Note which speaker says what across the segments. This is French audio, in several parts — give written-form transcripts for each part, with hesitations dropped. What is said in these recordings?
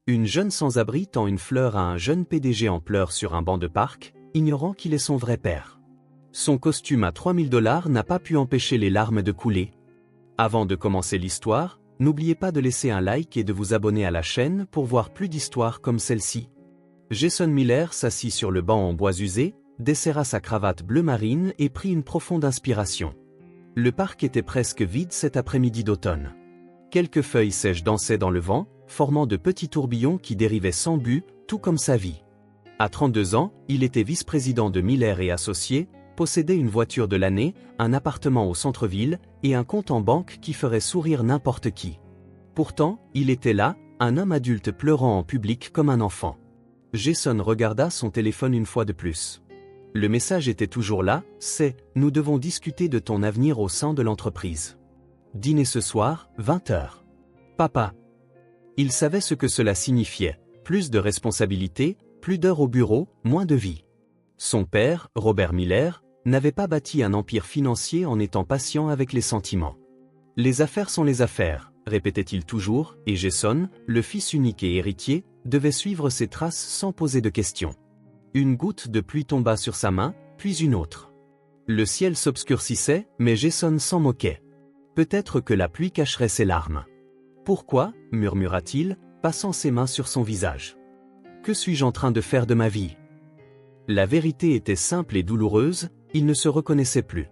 Speaker 1: Une jeune sans-abri tend une fleur à un jeune PDG en pleurs sur un banc de parc, ignorant qu'il est son vrai père. Son costume à 3000 $ n'a pas pu empêcher les larmes de couler. Avant de commencer l'histoire, n'oubliez pas de laisser un like et de vous abonner à la chaîne pour voir plus d'histoires comme celle-ci. Jason Miller s'assit sur le banc en bois usé, desserra sa cravate bleu marine et prit une profonde inspiration. Le parc était presque vide cet après-midi d'automne. Quelques feuilles sèches dansaient dans le vent, formant de petits tourbillons qui dérivaient sans but, tout comme sa vie. À 32 ans, il était vice-président de Miller et Associés, possédait une voiture de l'année, un appartement au centre-ville et un compte en banque qui ferait sourire n'importe qui. Pourtant, il était là, un homme adulte pleurant en public comme un enfant. Jason regarda son téléphone une fois de plus. Le message était toujours là, c'est « Nous devons discuter de ton avenir au sein de l'entreprise. Dîner ce soir, 20 h. Papa. » Il savait ce que cela signifiait, plus de responsabilités, plus d'heures au bureau, moins de vie. Son père, Robert Miller, n'avait pas bâti un empire financier en étant patient avec les sentiments. Les affaires sont les affaires, répétait-il toujours, et Jason, le fils unique et héritier, devait suivre ses traces sans poser de questions. Une goutte de pluie tomba sur sa main, puis une autre. Le ciel s'obscurcissait, mais Jason s'en moquait. Peut-être que la pluie cacherait ses larmes. Pourquoi, murmura-t-il, passant ses mains sur son visage. Que suis-je en train de faire de ma vie? La vérité était simple et douloureuse, il ne se reconnaissait plus.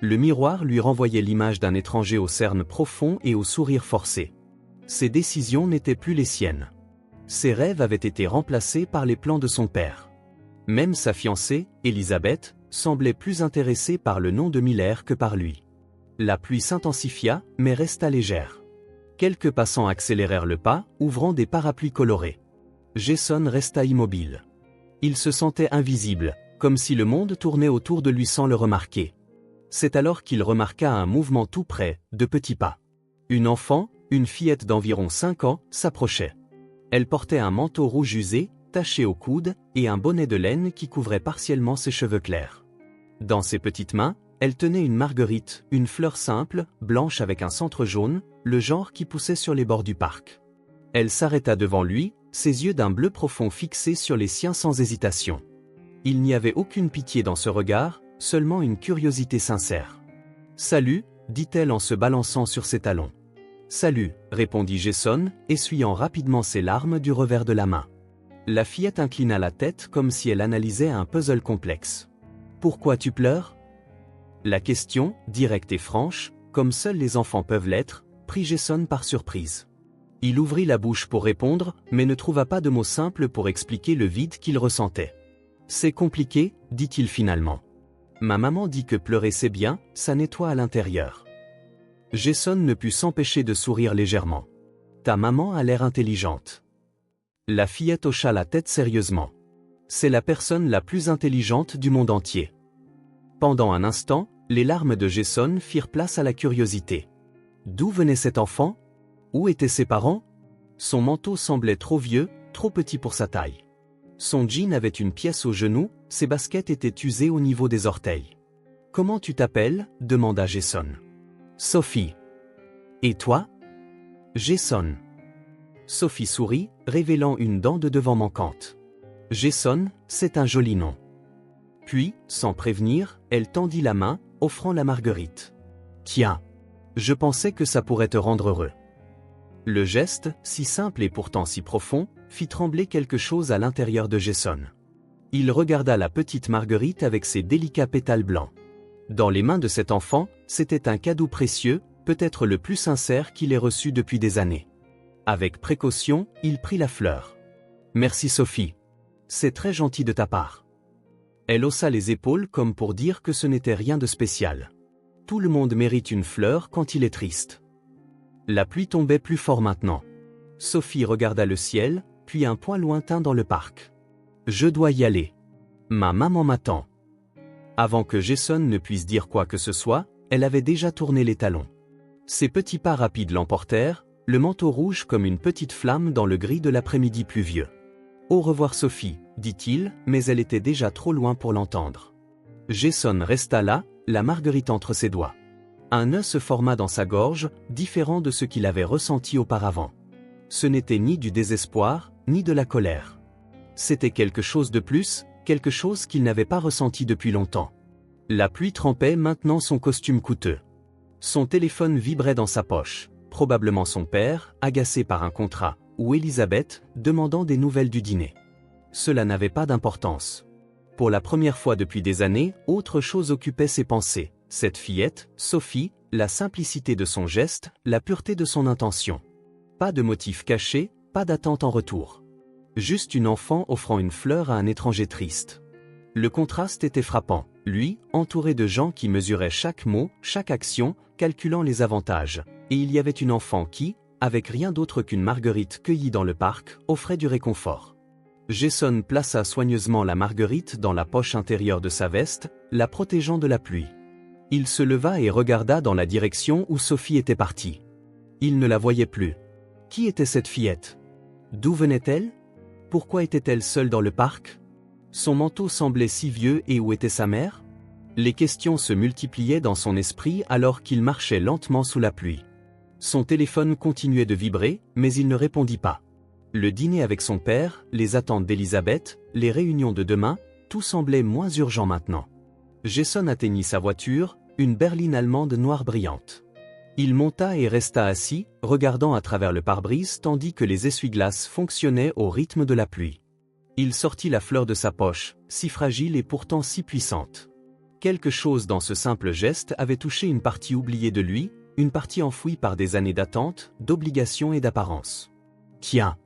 Speaker 1: Le miroir lui renvoyait l'image d'un étranger au cerne profond et au sourire forcé. Ses décisions n'étaient plus les siennes. Ses rêves avaient été remplacés par les plans de son père. Même sa fiancée, Elizabeth, semblait plus intéressée par le nom de Miller que par lui. La pluie s'intensifia, mais resta légère. Quelques passants accélérèrent le pas, ouvrant des parapluies colorés. Jason resta immobile. Il se sentait invisible, comme si le monde tournait autour de lui sans le remarquer. C'est alors qu'il remarqua un mouvement tout près, de petits pas. Une enfant, une fillette d'environ 5 ans, s'approchait. Elle portait un manteau rouge usé, taché au coude, et un bonnet de laine qui couvrait partiellement ses cheveux clairs. Dans ses petites mains, elle tenait une marguerite, une fleur simple, blanche avec un centre jaune, le genre qui poussait sur les bords du parc. Elle s'arrêta devant lui, ses yeux d'un bleu profond fixés sur les siens sans hésitation. Il n'y avait aucune pitié dans ce regard, seulement une curiosité sincère. « Salut », dit-elle en se balançant sur ses talons. « Salut », répondit Jason, essuyant rapidement ses larmes du revers de la main. La fillette inclina la tête comme si elle analysait un puzzle complexe. « Pourquoi tu pleures ?» La question, directe et franche, comme seuls les enfants peuvent l'être, prit Jason par surprise. Il ouvrit la bouche pour répondre, mais ne trouva pas de mots simples pour expliquer le vide qu'il ressentait. « C'est compliqué », dit-il finalement. « Ma maman dit que pleurer c'est bien, ça nettoie à l'intérieur. » Jason ne put s'empêcher de sourire légèrement. « Ta maman a l'air intelligente. » La fillette hocha la tête sérieusement. « C'est la personne la plus intelligente du monde entier. » Pendant un instant, les larmes de Jason firent place à la curiosité. D'où venait cet enfant? Où étaient ses parents? Son manteau semblait trop vieux, trop petit pour sa taille. Son jean avait une pièce au genou, ses baskets étaient usées au niveau des orteils. « Comment tu t'appelles » demanda Jason. « Sophie. »« Et toi ?» ?»« Jason. » Sophie sourit, révélant une dent de devant manquante. « Jason, c'est un joli nom. » Puis, sans prévenir, elle tendit la main, offrant la marguerite. « Tiens, je pensais que ça pourrait te rendre heureux. » Le geste, si simple et pourtant si profond, fit trembler quelque chose à l'intérieur de Jason. Il regarda la petite marguerite avec ses délicats pétales blancs. Dans les mains de cet enfant, c'était un cadeau précieux, peut-être le plus sincère qu'il ait reçu depuis des années. Avec précaution, il prit la fleur. « Merci Sophie. C'est très gentil de ta part. » Elle haussa les épaules comme pour dire que ce n'était rien de spécial. Tout le monde mérite une fleur quand il est triste. La pluie tombait plus fort maintenant. Sophie regarda le ciel, puis un point lointain dans le parc. « Je dois y aller. Ma maman m'attend. » Avant que Jason ne puisse dire quoi que ce soit, elle avait déjà tourné les talons. Ses petits pas rapides l'emportèrent, le manteau rouge comme une petite flamme dans le gris de l'après-midi pluvieux. « Au revoir Sophie », dit-il, mais elle était déjà trop loin pour l'entendre. Jason resta là, la marguerite entre ses doigts. Un nœud se forma dans sa gorge, différent de ce qu'il avait ressenti auparavant. Ce n'était ni du désespoir, ni de la colère. C'était quelque chose de plus, quelque chose qu'il n'avait pas ressenti depuis longtemps. La pluie trempait maintenant son costume coûteux. Son téléphone vibrait dans sa poche, probablement son père, agacé par un contrat, ou Elisabeth, demandant des nouvelles du dîner. Cela n'avait pas d'importance. Pour la première fois depuis des années, autre chose occupait ses pensées. Cette fillette, Sophie, la simplicité de son geste, la pureté de son intention. Pas de motif caché, pas d'attente en retour. Juste une enfant offrant une fleur à un étranger triste. Le contraste était frappant, lui, entouré de gens qui mesuraient chaque mot, chaque action, calculant les avantages. Et il y avait une enfant qui, avec rien d'autre qu'une marguerite cueillie dans le parc, offrait du réconfort. Jason plaça soigneusement la marguerite dans la poche intérieure de sa veste, la protégeant de la pluie. Il se leva et regarda dans la direction où Sophie était partie. Il ne la voyait plus. Qui était cette fillette? D'où venait-elle? Pourquoi était-elle seule dans le parc? Son manteau semblait si vieux et où était sa mère? Les questions se multipliaient dans son esprit alors qu'il marchait lentement sous la pluie. Son téléphone continuait de vibrer, mais il ne répondit pas. Le dîner avec son père, les attentes d'Elisabeth, les réunions de demain, tout semblait moins urgent maintenant. Jason atteignit sa voiture, une berline allemande noire brillante. Il monta et resta assis, regardant à travers le pare-brise tandis que les essuie-glaces fonctionnaient au rythme de la pluie. Il sortit la fleur de sa poche, si fragile et pourtant si puissante. Quelque chose dans ce simple geste avait touché une partie oubliée de lui, une partie enfouie par des années d'attente, d'obligation et d'apparence. Tiens,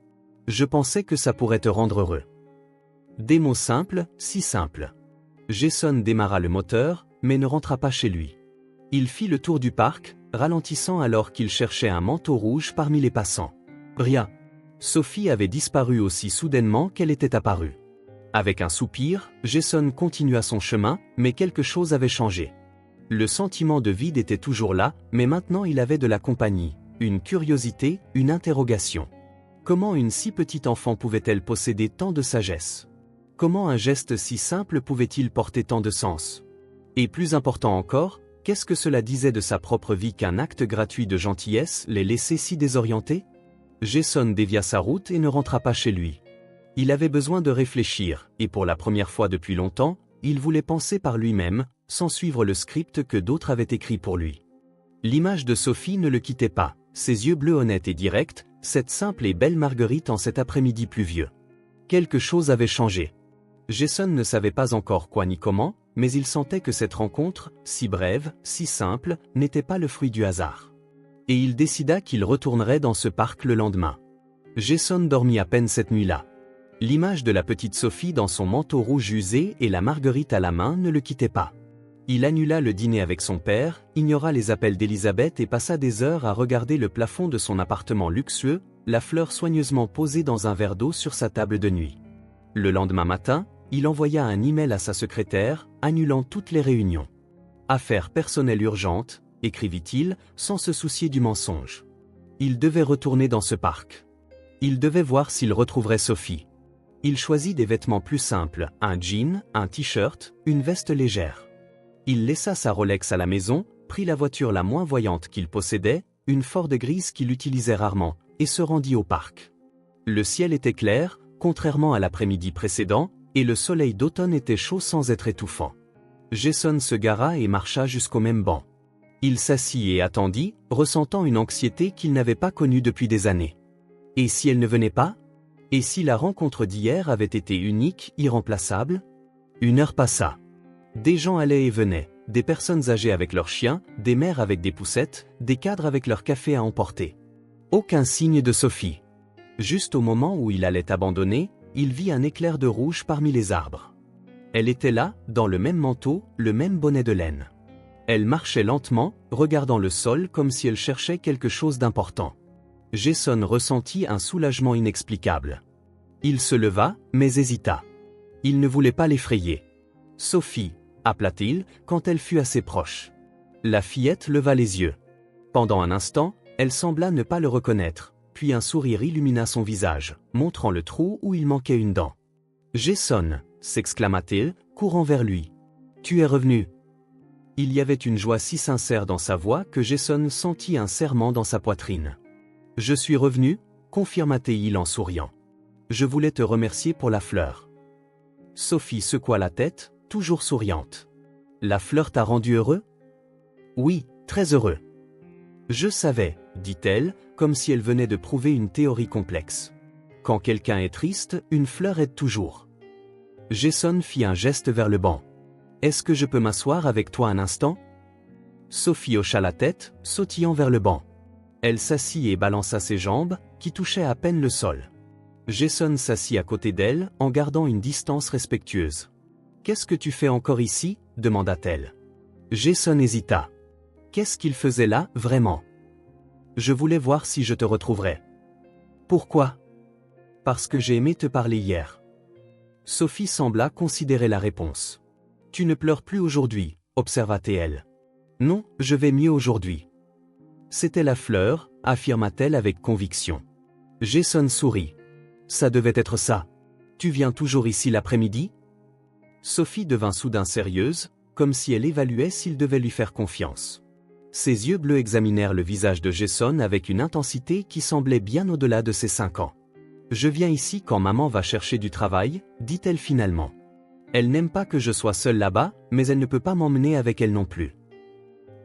Speaker 1: je pensais que ça pourrait te rendre heureux. Des mots simples, si simples. Jason démarra le moteur, mais ne rentra pas chez lui. Il fit le tour du parc, ralentissant alors qu'il cherchait un manteau rouge parmi les passants. Rien. Sophie avait disparu aussi soudainement qu'elle était apparue. Avec un soupir, Jason continua son chemin, mais quelque chose avait changé. Le sentiment de vide était toujours là, mais maintenant il avait de la compagnie, une curiosité, une interrogation. Comment une si petite enfant pouvait-elle posséder tant de sagesse? Comment un geste si simple pouvait-il porter tant de sens? Et plus important encore, qu'est-ce que cela disait de sa propre vie qu'un acte gratuit de gentillesse l'ait laissé si désorienté? Jason dévia sa route et ne rentra pas chez lui. Il avait besoin de réfléchir, et pour la première fois depuis longtemps, il voulait penser par lui-même, sans suivre le script que d'autres avaient écrit pour lui. L'image de Sophie ne le quittait pas, ses yeux bleus honnêtes et directs, cette simple et belle Marguerite en cet après-midi pluvieux. Quelque chose avait changé. Jason ne savait pas encore quoi ni comment, mais il sentait que cette rencontre, si brève, si simple, n'était pas le fruit du hasard. Et il décida qu'il retournerait dans ce parc le lendemain. Jason dormit à peine cette nuit-là. L'image de la petite Sophie dans son manteau rouge usé et la marguerite à la main ne le quittait pas. Il annula le dîner avec son père, ignora les appels d'Elisabeth et passa des heures à regarder le plafond de son appartement luxueux, la fleur soigneusement posée dans un verre d'eau sur sa table de nuit. Le lendemain matin, il envoya un email à sa secrétaire, annulant toutes les réunions. « Affaire personnelle urgente », écrivit-il, sans se soucier du mensonge. Il devait retourner dans ce parc. Il devait voir s'il retrouverait Sophie. Il choisit des vêtements plus simples, un jean, un t-shirt, une veste légère. Il laissa sa Rolex à la maison, prit la voiture la moins voyante qu'il possédait, une Ford grise qu'il utilisait rarement, et se rendit au parc. Le ciel était clair, contrairement à l'après-midi précédent, et le soleil d'automne était chaud sans être étouffant. Jason se gara et marcha jusqu'au même banc. Il s'assit et attendit, ressentant une anxiété qu'il n'avait pas connue depuis des années. Et si elle ne venait pas? Et si la rencontre d'hier avait été unique, irremplaçable? Une heure passa. Des gens allaient et venaient, des personnes âgées avec leurs chiens, des mères avec des poussettes, des cadres avec leur café à emporter. Aucun signe de Sophie. Juste au moment où il allait abandonner, il vit un éclair de rouge parmi les arbres. Elle était là, dans le même manteau, le même bonnet de laine. Elle marchait lentement, regardant le sol comme si elle cherchait quelque chose d'important. Jason ressentit un soulagement inexplicable. Il se leva, mais hésita. Il ne voulait pas l'effrayer. « Sophie », appela-t-il, quand elle fut assez proche. La fillette leva les yeux. Pendant un instant, elle sembla ne pas le reconnaître, puis un sourire illumina son visage, montrant le trou où il manquait une dent. « Jason », s'exclama-t-il, courant vers lui. « Tu es revenu ». Il y avait une joie si sincère dans sa voix que Jason sentit un serrement dans sa poitrine. « Je suis revenu », confirma-t-il en souriant. « Je voulais te remercier pour la fleur. Sophie secoua la tête, toujours souriante. La fleur t'a rendu heureux? Oui, très heureux. Je savais, dit-elle, comme si elle venait de prouver une théorie complexe. Quand quelqu'un est triste, une fleur aide toujours. Jason fit un geste vers le banc. Est-ce que je peux m'asseoir avec toi un instant? Sophie hocha la tête, sautillant vers le banc. Elle s'assit et balança ses jambes, qui touchaient à peine le sol. Jason s'assit à côté d'elle, en gardant une distance respectueuse. « Qu'est-ce que tu fais encore ici ?» demanda-t-elle. Jason hésita. Qu'est-ce qu'il faisait là, vraiment? Je voulais voir si je te retrouverais. Pourquoi? Parce que j'ai aimé te parler hier. Sophie sembla considérer la réponse. Tu ne pleures plus aujourd'hui, observa-t-elle. Non, je vais mieux aujourd'hui. C'était la fleur, affirma-t-elle avec conviction. Jason sourit. Ça devait être ça. Tu viens toujours ici l'après-midi? Sophie devint soudain sérieuse, comme si elle évaluait s'il devait lui faire confiance. Ses yeux bleus examinèrent le visage de Jason avec une intensité qui semblait bien au-delà de ses 5 ans. Je viens ici quand maman va chercher du travail, dit-elle finalement. Elle n'aime pas que je sois seule là-bas, mais elle ne peut pas m'emmener avec elle non plus.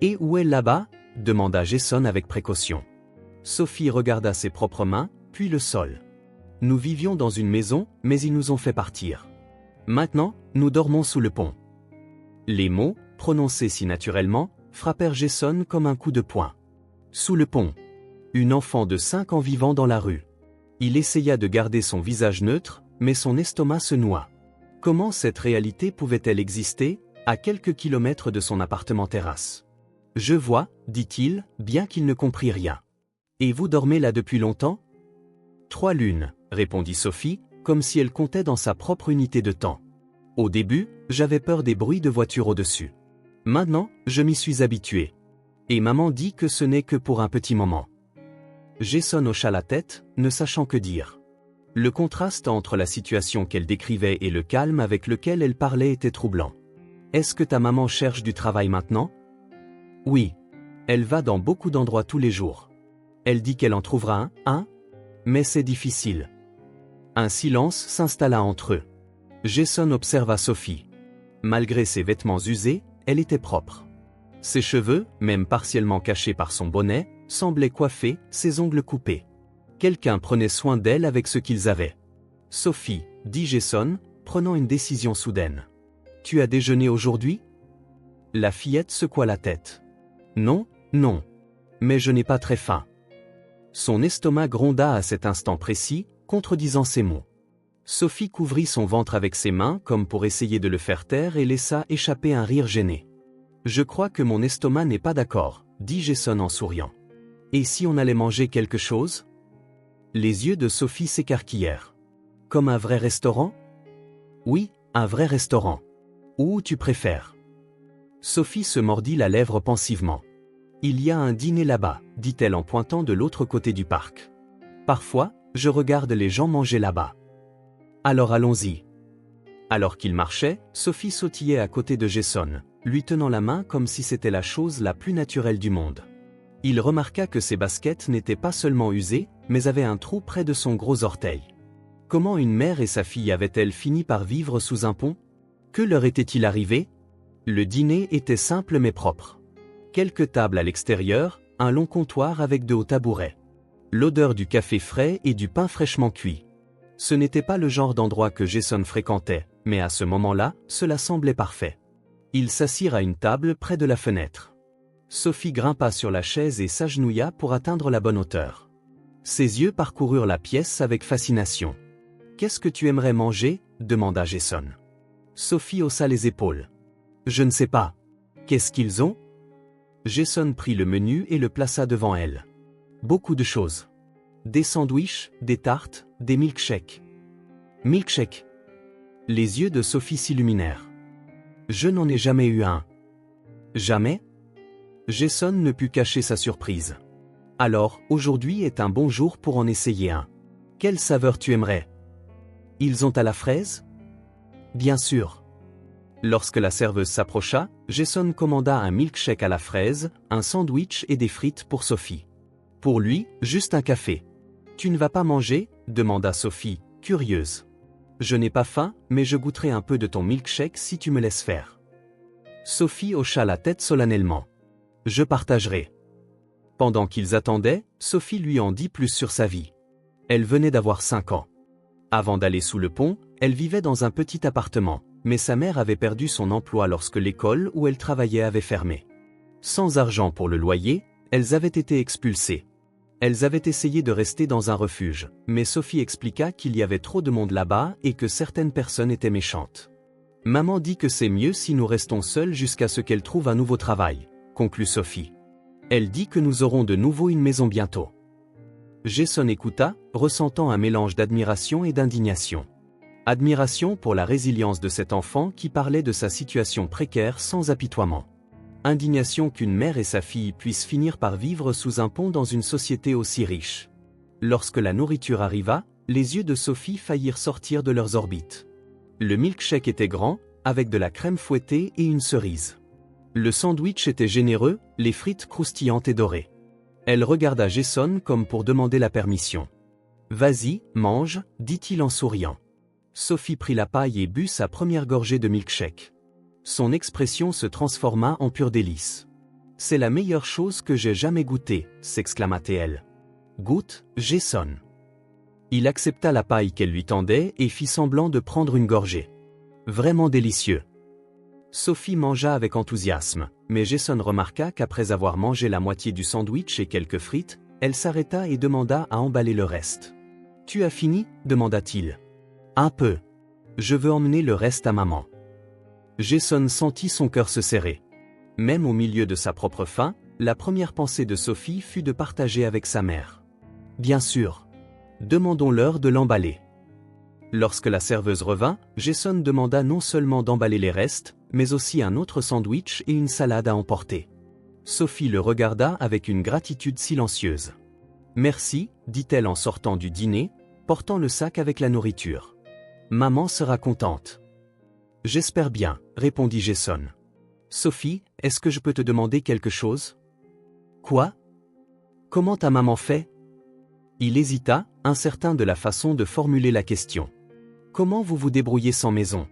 Speaker 1: Et où est là-bas? Demanda Jason avec précaution. Sophie regarda ses propres mains, puis le sol. Nous vivions dans une maison, mais ils nous ont fait partir. Maintenant, nous dormons sous le pont. Les mots, prononcés si naturellement, frappèrent Jason comme un coup de poing. Sous le pont. Une enfant de 5 ans vivant dans la rue. Il essaya de garder son visage neutre, mais son estomac se noua. Comment cette réalité pouvait-elle exister, à quelques kilomètres de son appartement-terrasse? Je vois, dit-il, bien qu'il ne comprit rien. Et vous dormez là depuis longtemps? 3 lunes, répondit Sophie, comme si elle comptait dans sa propre unité de temps. Au début, j'avais peur des bruits de voitures au-dessus. Maintenant, je m'y suis habitué. Et maman dit que ce n'est que pour un petit moment. Jason hocha la tête, ne sachant que dire. Le contraste entre la situation qu'elle décrivait et le calme avec lequel elle parlait était troublant. Est-ce que ta maman cherche du travail maintenant? Oui. Elle va dans beaucoup d'endroits tous les jours. Elle dit qu'elle en trouvera un, mais c'est difficile. Un silence s'installa entre eux. Jason observa Sophie. Malgré ses vêtements usés, elle était propre. Ses cheveux, même partiellement cachés par son bonnet, semblaient coiffés, ses ongles coupés. Quelqu'un prenait soin d'elle avec ce qu'ils avaient. Sophie, dit Jason, prenant une décision soudaine. Tu as déjeuné aujourd'hui? La fillette secoua la tête. Non, non. Mais je n'ai pas très faim. Son estomac gronda à cet instant précis, contredisant ses mots. Sophie couvrit son ventre avec ses mains comme pour essayer de le faire taire et laissa échapper un rire gêné. Je crois que mon estomac n'est pas d'accord, dit Jason en souriant. Et si on allait manger quelque chose? Les yeux de Sophie s'écarquillèrent. Comme un vrai restaurant? Oui, un vrai restaurant. Où tu préfères? Sophie se mordit la lèvre pensivement. Il y a un dîner là-bas, dit-elle en pointant de l'autre côté du parc. Parfois, je regarde les gens manger là-bas. Alors allons-y. Alors qu'il marchait, Sophie sautillait à côté de Jason, lui tenant la main comme si c'était la chose la plus naturelle du monde. Il remarqua que ses baskets n'étaient pas seulement usées, mais avaient un trou près de son gros orteil. Comment une mère et sa fille avaient-elles fini par vivre sous un pont? Que leur était-il arrivé? Le dîner était simple mais propre. Quelques tables à l'extérieur, un long comptoir avec de hauts tabourets. L'odeur du café frais et du pain fraîchement cuit. Ce n'était pas le genre d'endroit que Jason fréquentait, mais à ce moment-là, cela semblait parfait. Ils s'assirent à une table près de la fenêtre. Sophie grimpa sur la chaise et s'agenouilla pour atteindre la bonne hauteur. Ses yeux parcoururent la pièce avec fascination. « Qu'est-ce que tu aimerais manger ?» demanda Jason. Sophie haussa les épaules. « Je ne sais pas. Qu'est-ce qu'ils ont ?» Jason prit le menu et le plaça devant elle. Beaucoup de choses. Des sandwichs, des tartes, des milkshakes. Milkshake. Les yeux de Sophie s'illuminèrent. Je n'en ai jamais eu un. Jamais? Jason ne put cacher sa surprise. Alors, aujourd'hui est un bon jour pour en essayer un. Quelle saveur tu aimerais? Ils ont à la fraise? Bien sûr. Lorsque la serveuse s'approcha, Jason commanda un milkshake à la fraise, un sandwich et des frites pour Sophie. Pour lui, juste un café. Tu ne vas pas manger? Demanda Sophie, curieuse. Je n'ai pas faim, mais je goûterai un peu de ton milkshake si tu me laisses faire. Sophie hocha la tête solennellement. Je partagerai. Pendant qu'ils attendaient, Sophie lui en dit plus sur sa vie. Elle venait d'avoir 5 ans. Avant d'aller sous le pont, elle vivait dans un petit appartement, mais sa mère avait perdu son emploi lorsque l'école où elle travaillait avait fermé. Sans argent pour le loyer, elles avaient été expulsées. Elles avaient essayé de rester dans un refuge, mais Sophie expliqua qu'il y avait trop de monde là-bas et que certaines personnes étaient méchantes. Maman dit que c'est mieux si nous restons seuls jusqu'à ce qu'elle trouve un nouveau travail, conclut Sophie. Elle dit que nous aurons de nouveau une maison bientôt. Jason écouta, ressentant un mélange d'admiration et d'indignation. Admiration pour la résilience de cet enfant qui parlait de sa situation précaire sans apitoiement. Indignation qu'une mère et sa fille puissent finir par vivre sous un pont dans une société aussi riche. Lorsque la nourriture arriva, les yeux de Sophie faillirent sortir de leurs orbites. Le milkshake était grand, avec de la crème fouettée et une cerise. Le sandwich était généreux, les frites croustillantes et dorées. Elle regarda Jason comme pour demander la permission. « Vas-y, mange », dit-il en souriant. Sophie prit la paille et but sa première gorgée de milkshake. Son expression se transforma en pur délice. « C'est la meilleure chose que j'ai jamais goûtée », s'exclama-t-elle. « Goûte, Jason. » Il accepta la paille qu'elle lui tendait et fit semblant de prendre une gorgée. Vraiment délicieux. Sophie mangea avec enthousiasme, mais Jason remarqua qu'après avoir mangé la moitié du sandwich et quelques frites, elle s'arrêta et demanda à emballer le reste. « Tu as fini » demanda-t-il. « Un peu. Je veux emmener le reste à maman. » Jason sentit son cœur se serrer. Même au milieu de sa propre faim, la première pensée de Sophie fut de partager avec sa mère. « Bien sûr. Demandons-leur de l'emballer. » Lorsque la serveuse revint, Jason demanda non seulement d'emballer les restes, mais aussi un autre sandwich et une salade à emporter. Sophie le regarda avec une gratitude silencieuse. « Merci » dit-elle en sortant du dîner, portant le sac avec la nourriture. « Maman sera contente. »« J'espère bien » répondit Jason. « Sophie, est-ce que je peux te demander quelque chose ?»« Quoi ? Comment ta maman fait ?» Il hésita, incertain de la façon de formuler la question. « Comment vous vous débrouillez sans maison ?»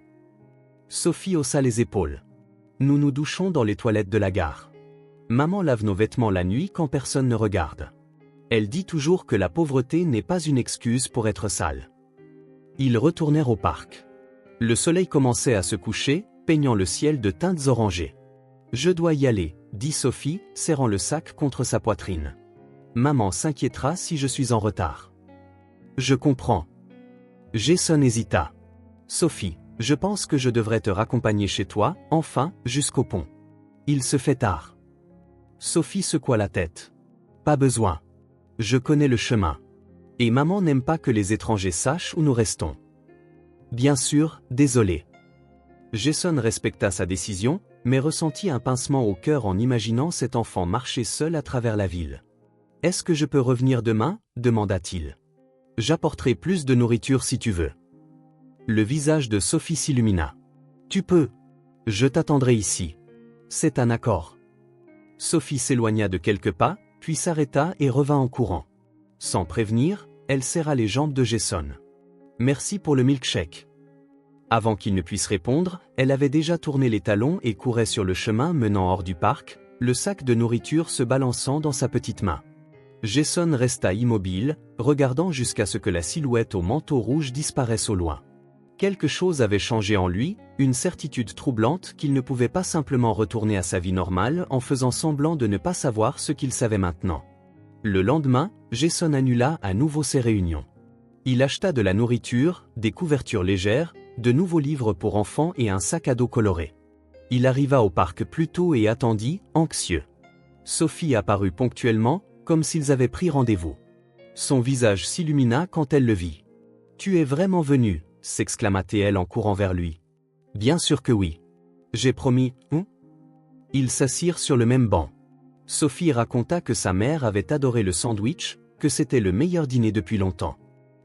Speaker 1: Sophie haussa les épaules. « Nous nous douchons dans les toilettes de la gare. Maman lave nos vêtements la nuit quand personne ne regarde. Elle dit toujours que la pauvreté n'est pas une excuse pour être sale. » Ils retournèrent au parc. Le soleil commençait à se coucher, peignant le ciel de teintes orangées. « Je dois y aller » dit Sophie, serrant le sac contre sa poitrine. « Maman s'inquiétera si je suis en retard. »« Je comprends. » Jason hésita. « Sophie, je pense que je devrais te raccompagner chez toi, enfin, jusqu'au pont. Il se fait tard. » Sophie secoua la tête. « Pas besoin. Je connais le chemin. Et maman n'aime pas que les étrangers sachent où nous restons. » Bien sûr, désolé. Jason respecta sa décision, mais ressentit un pincement au cœur en imaginant cet enfant marcher seul à travers la ville. « Est-ce que je peux revenir demain » demanda-t-il. « J'apporterai plus de nourriture si tu veux. » Le visage de Sophie s'illumina. « Tu peux. Je t'attendrai ici. C'est un accord. » Sophie s'éloigna de quelques pas, puis s'arrêta et revint en courant. Sans prévenir, elle serra les jambes de Jason. « Merci pour le milkshake. » Avant qu'il ne puisse répondre, elle avait déjà tourné les talons et courait sur le chemin menant hors du parc, le sac de nourriture se balançant dans sa petite main. Jason resta immobile, regardant jusqu'à ce que la silhouette au manteau rouge disparaisse au loin. Quelque chose avait changé en lui, une certitude troublante qu'il ne pouvait pas simplement retourner à sa vie normale en faisant semblant de ne pas savoir ce qu'il savait maintenant. Le lendemain, Jason annula à nouveau ses réunions. Il acheta de la nourriture, des couvertures légères, de nouveaux livres pour enfants et un sac à dos coloré. Il arriva au parc plus tôt et attendit, anxieux. Sophie apparut ponctuellement, comme s'ils avaient pris rendez-vous. Son visage s'illumina quand elle le vit. « Tu es vraiment venu » s'exclama-t-elle en courant vers lui. « Bien sûr que oui. J'ai promis, » Ils s'assirent sur le même banc. Sophie raconta que sa mère avait adoré le sandwich, que c'était le meilleur dîner depuis longtemps.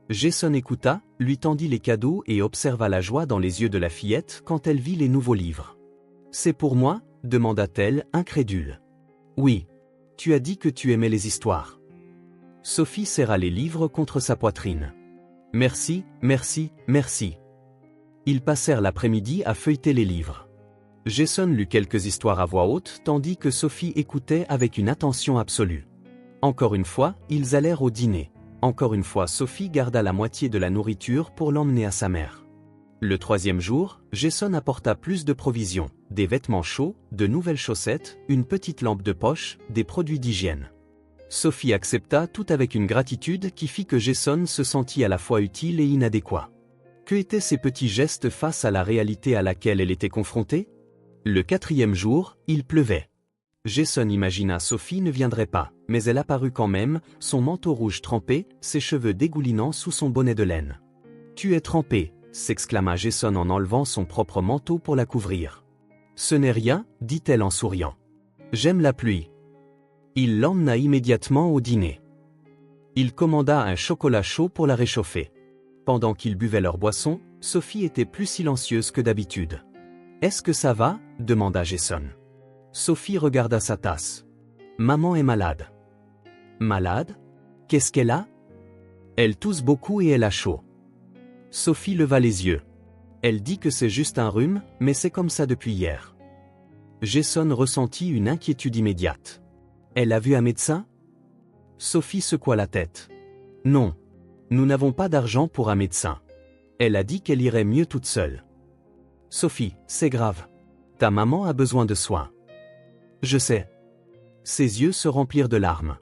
Speaker 1: Jason écouta, lui tendit les cadeaux et observa la joie dans les yeux de la fillette quand elle vit les nouveaux livres. « C'est pour moi » demanda-t-elle, incrédule. « Oui. Tu as dit que tu aimais les histoires. » Sophie serra les livres contre sa poitrine. « Merci, merci, merci. Ils passèrent l'après-midi à feuilleter les livres. Jason lut quelques histoires à voix haute tandis que Sophie écoutait avec une attention absolue. Encore une fois, ils allèrent au dîner. Encore une fois, Sophie garda la moitié de la nourriture pour l'emmener à sa mère. Le troisième jour, Jason apporta plus de provisions, des vêtements chauds, de nouvelles chaussettes, une petite lampe de poche, des produits d'hygiène. Sophie accepta tout avec une gratitude qui fit que Jason se sentit à la fois utile et inadéquat. Que étaient ces petits gestes face à la réalité à laquelle elle était confrontée? Le quatrième jour, il pleuvait. Jason imagina Sophie ne viendrait pas, mais elle apparut quand même, son manteau rouge trempé, ses cheveux dégoulinant sous son bonnet de laine. « Tu es trempé !» s'exclama Jason en enlevant son propre manteau pour la couvrir. « Ce n'est rien, dit-elle en souriant. J'aime la pluie. » Il l'emmena immédiatement au dîner. Il commanda un chocolat chaud pour la réchauffer. Pendant qu'ils buvaient leur boisson, Sophie était plus silencieuse que d'habitude. « Est-ce que ça va ?» demanda Jason. Sophie regarda sa tasse. « Maman est malade. »« Malade? Qu'est-ce qu'elle a ?» Elle tousse beaucoup et elle a chaud. Sophie leva les yeux. Elle dit que c'est juste un rhume, mais c'est comme ça depuis hier. Jason ressentit une inquiétude immédiate. Elle a vu un médecin? Sophie secoua la tête. Non. Nous n'avons pas d'argent pour un médecin. Elle a dit qu'elle irait mieux toute seule. Sophie, c'est grave. Ta maman a besoin de soins. Je sais. Ses yeux se remplirent de larmes.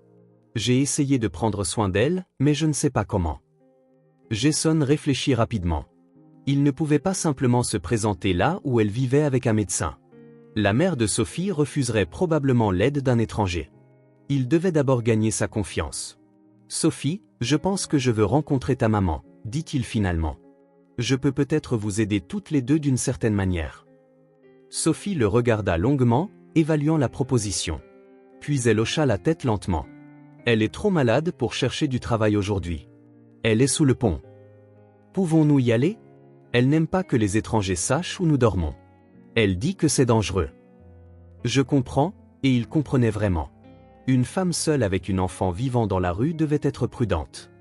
Speaker 1: J'ai essayé de prendre soin d'elle, mais je ne sais pas comment. Jason réfléchit rapidement. Il ne pouvait pas simplement se présenter là où elle vivait avec un médecin. La mère de Sophie refuserait probablement l'aide d'un étranger. Il devait d'abord gagner sa confiance. « Sophie, je pense que je veux rencontrer ta maman, » dit-il finalement. « Je peux peut-être vous aider toutes les deux d'une certaine manière. » Sophie le regarda longuement, évaluant la proposition. Puis elle hocha la tête lentement. Elle est trop malade pour chercher du travail aujourd'hui. Elle est sous le pont. Pouvons-nous y aller? Elle n'aime pas que les étrangers sachent où nous dormons. Elle dit que c'est dangereux. Je comprends, et il comprenait vraiment. Une femme seule avec une enfant vivant dans la rue devait être prudente.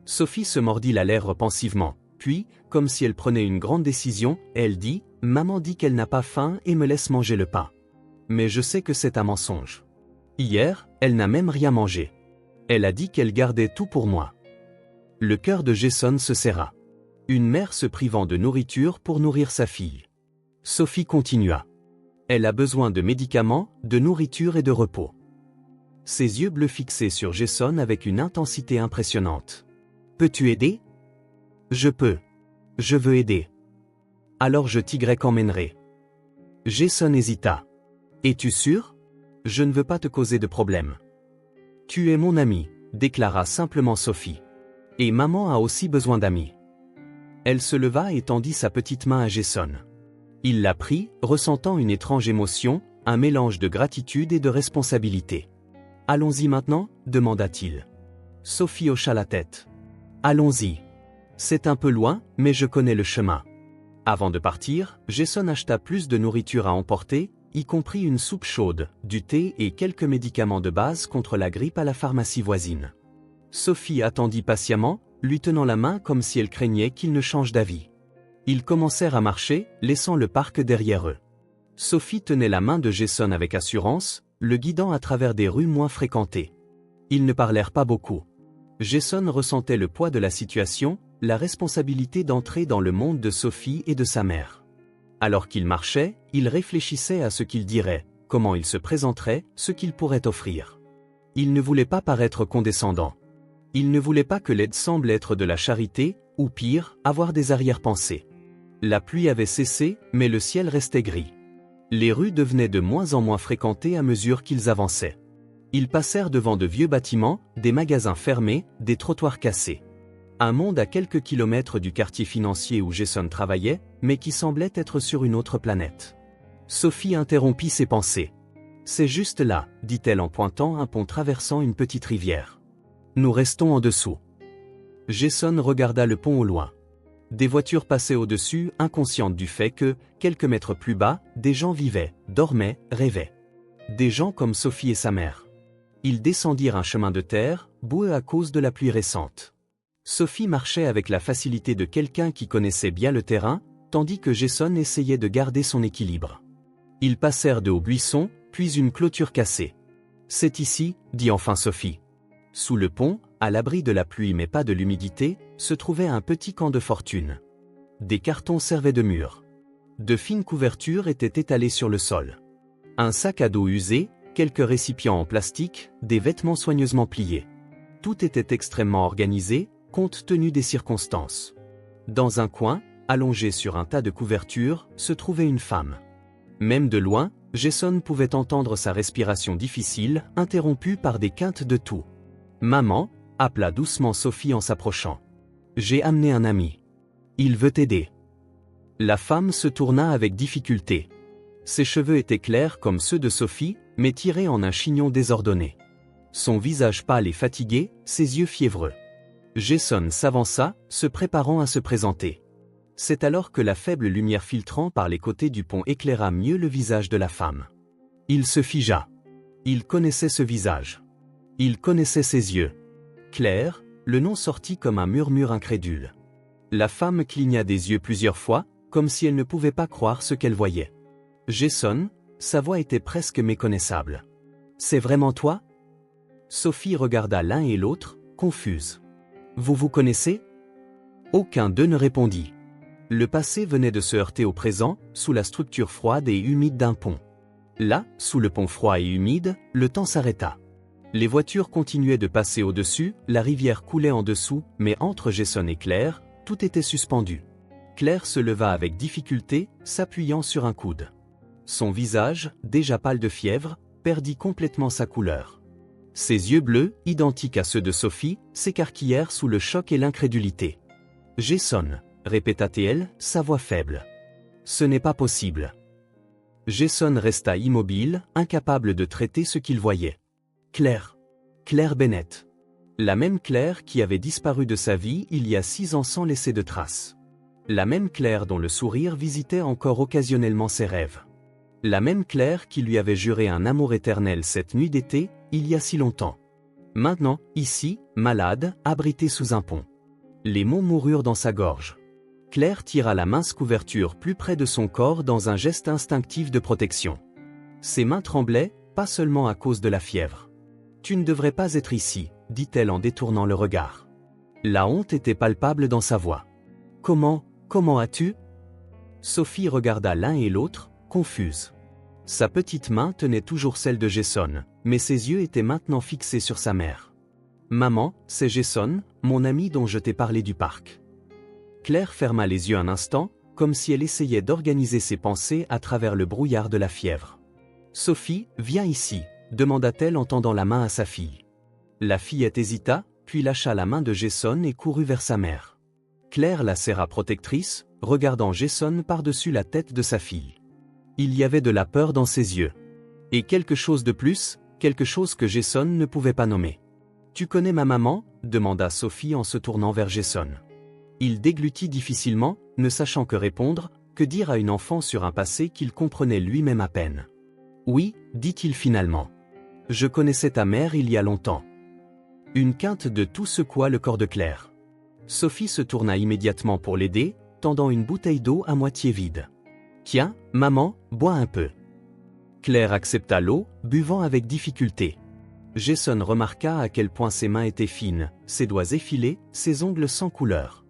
Speaker 1: Sophie se mordit la lèvre pensivement, puis, comme si elle prenait une grande décision, elle dit « Maman dit qu'elle n'a pas faim et me laisse manger le pain. Mais je sais que c'est un mensonge. Hier, elle n'a même rien mangé. Elle a dit qu'elle gardait tout pour moi. » Le cœur de Jason se serra. Une mère se privant de nourriture pour nourrir sa fille. Sophie continua. Elle a besoin de médicaments, de nourriture et de repos. Ses yeux bleus fixés sur Jason avec une intensité impressionnante. Peux-tu aider? Je peux. Je veux aider. Alors je t'y emmènerai. Jason hésita. Es-tu sûr? Je ne veux pas te causer de problème. Tu es mon ami, déclara simplement Sophie. Et maman a aussi besoin d'amis. Elle se leva et tendit sa petite main à Jason. Il la prit, ressentant une étrange émotion, un mélange de gratitude et de responsabilité. « Allons-y maintenant » demanda-t-il. Sophie hocha la tête. « Allons-y. C'est un peu loin, mais je connais le chemin. » Avant de partir, Jason acheta plus de nourriture à emporter, y compris une soupe chaude, du thé et quelques médicaments de base contre la grippe à la pharmacie voisine. Sophie attendit patiemment, lui tenant la main comme si elle craignait qu'il ne change d'avis. Ils commencèrent à marcher, laissant le parc derrière eux. Sophie tenait la main de Jason avec assurance, le guidant à travers des rues moins fréquentées. Ils ne parlèrent pas beaucoup. Jason ressentait le poids de la situation, la responsabilité d'entrer dans le monde de Sophie et de sa mère. Alors qu'il marchait, il réfléchissait à ce qu'il dirait, comment il se présenterait, ce qu'il pourrait offrir. Il ne voulait pas paraître condescendant. Il ne voulait pas que l'aide semble être de la charité, ou pire, avoir des arrière-pensées. La pluie avait cessé, mais le ciel restait gris. Les rues devenaient de moins en moins fréquentées à mesure qu'ils avançaient. Ils passèrent devant de vieux bâtiments, des magasins fermés, des trottoirs cassés. Un monde à quelques kilomètres du quartier financier où Jason travaillait, mais qui semblait être sur une autre planète. Sophie interrompit ses pensées. « C'est juste là », dit-elle en pointant un pont traversant une petite rivière. « Nous restons en dessous. » Jason regarda le pont au loin. Des voitures passaient au-dessus, inconscientes du fait que, quelques mètres plus bas, des gens vivaient, dormaient, rêvaient. Des gens comme Sophie et sa mère. Ils descendirent un chemin de terre, boueux à cause de la pluie récente. Sophie marchait avec la facilité de quelqu'un qui connaissait bien le terrain, tandis que Jason essayait de garder son équilibre. Ils passèrent de hauts buissons, puis une clôture cassée. « C'est ici », dit enfin Sophie. Sous le pont, à l'abri de la pluie mais pas de l'humidité, se trouvait un petit camp de fortune. Des cartons servaient de mur. De fines couvertures étaient étalées sur le sol. Un sac à dos usé, quelques récipients en plastique, des vêtements soigneusement pliés. Tout était extrêmement organisé, compte tenu des circonstances. Dans un coin, allongée sur un tas de couvertures, se trouvait une femme. Même de loin, Jason pouvait entendre sa respiration difficile, interrompue par des quintes de toux. « Maman », appela doucement Sophie en s'approchant. « J'ai amené un ami. Il veut t'aider. » La femme se tourna avec difficulté. Ses cheveux étaient clairs comme ceux de Sophie, mais tirés en un chignon désordonné. Son visage pâle et fatigué, ses yeux fiévreux. Jason s'avança, se préparant à se présenter. C'est alors que la faible lumière filtrant par les côtés du pont éclaira mieux le visage de la femme. Il se figea. Il connaissait ce visage. Il connaissait ses yeux. Claire, le nom sortit comme un murmure incrédule. La femme cligna des yeux plusieurs fois, comme si elle ne pouvait pas croire ce qu'elle voyait. Jason, sa voix était presque méconnaissable. « C'est vraiment toi ?» Sophie regarda l'un et l'autre, confuse. « Vous vous connaissez ?» Aucun d'eux ne répondit. Le passé venait de se heurter au présent, sous la structure froide et humide d'un pont. Là, sous le pont froid et humide, le temps s'arrêta. Les voitures continuaient de passer au-dessus, la rivière coulait en dessous, mais entre Jason et Claire, tout était suspendu. Claire se leva avec difficulté, s'appuyant sur un coude. Son visage, déjà pâle de fièvre, perdit complètement sa couleur. Ses yeux bleus, identiques à ceux de Sophie, s'écarquillèrent sous le choc et l'incrédulité. « Jason », répéta-t-elle, sa voix faible. « Ce n'est pas possible. » Jason resta immobile, incapable de traiter ce qu'il voyait. Claire. Claire Bennett. La même Claire qui avait disparu de sa vie il y a 6 ans sans laisser de traces. La même Claire dont le sourire visitait encore occasionnellement ses rêves. La même Claire qui lui avait juré un amour éternel cette nuit d'été, il y a si longtemps. Maintenant, ici, malade, abritée sous un pont. Les mots moururent dans sa gorge. Claire tira la mince couverture plus près de son corps dans un geste instinctif de protection. Ses mains tremblaient, pas seulement à cause de la fièvre. « Tu ne devrais pas être ici », dit-elle en détournant le regard. La honte était palpable dans sa voix. « Comment as-tu » Sophie regarda l'un et l'autre, confuse. Sa petite main tenait toujours celle de Jason, mais ses yeux étaient maintenant fixés sur sa mère. « Maman, c'est Jason, mon ami dont je t'ai parlé du parc. » Claire ferma les yeux un instant, comme si elle essayait d'organiser ses pensées à travers le brouillard de la fièvre. « Sophie, viens ici », demanda-t-elle en tendant la main à sa fille. La fillette hésita, puis lâcha la main de Jason et courut vers sa mère. Claire la serra protectrice, regardant Jason par-dessus la tête de sa fille. Il y avait de la peur dans ses yeux. Et quelque chose de plus, quelque chose que Jason ne pouvait pas nommer. « Tu connais ma maman » demanda Sophie en se tournant vers Jason. Il déglutit difficilement, ne sachant que répondre, que dire à une enfant sur un passé qu'il comprenait lui-même à peine. « Oui » dit-il finalement. « Je connaissais ta mère il y a longtemps. » Une quinte de toux secoua le corps de Claire. Sophie se tourna immédiatement pour l'aider, tendant une bouteille d'eau à moitié vide. « Tiens, maman, bois un peu. » Claire accepta l'eau, buvant avec difficulté. Jason remarqua à quel point ses mains étaient fines, ses doigts effilés, ses ongles sans couleur.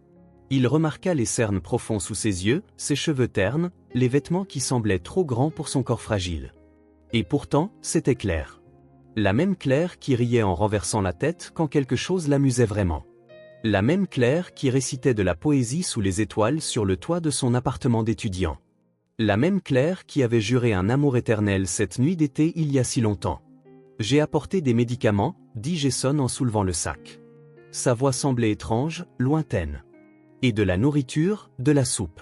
Speaker 1: Il remarqua les cernes profonds sous ses yeux, ses cheveux ternes, les vêtements qui semblaient trop grands pour son corps fragile. Et pourtant, c'était Claire. La même Claire qui riait en renversant la tête quand quelque chose l'amusait vraiment. La même Claire qui récitait de la poésie sous les étoiles sur le toit de son appartement d'étudiant. La même Claire qui avait juré un amour éternel cette nuit d'été il y a si longtemps. « J'ai apporté des médicaments » dit Jason en soulevant le sac. Sa voix semblait étrange, lointaine. « Et de la nourriture, de la soupe.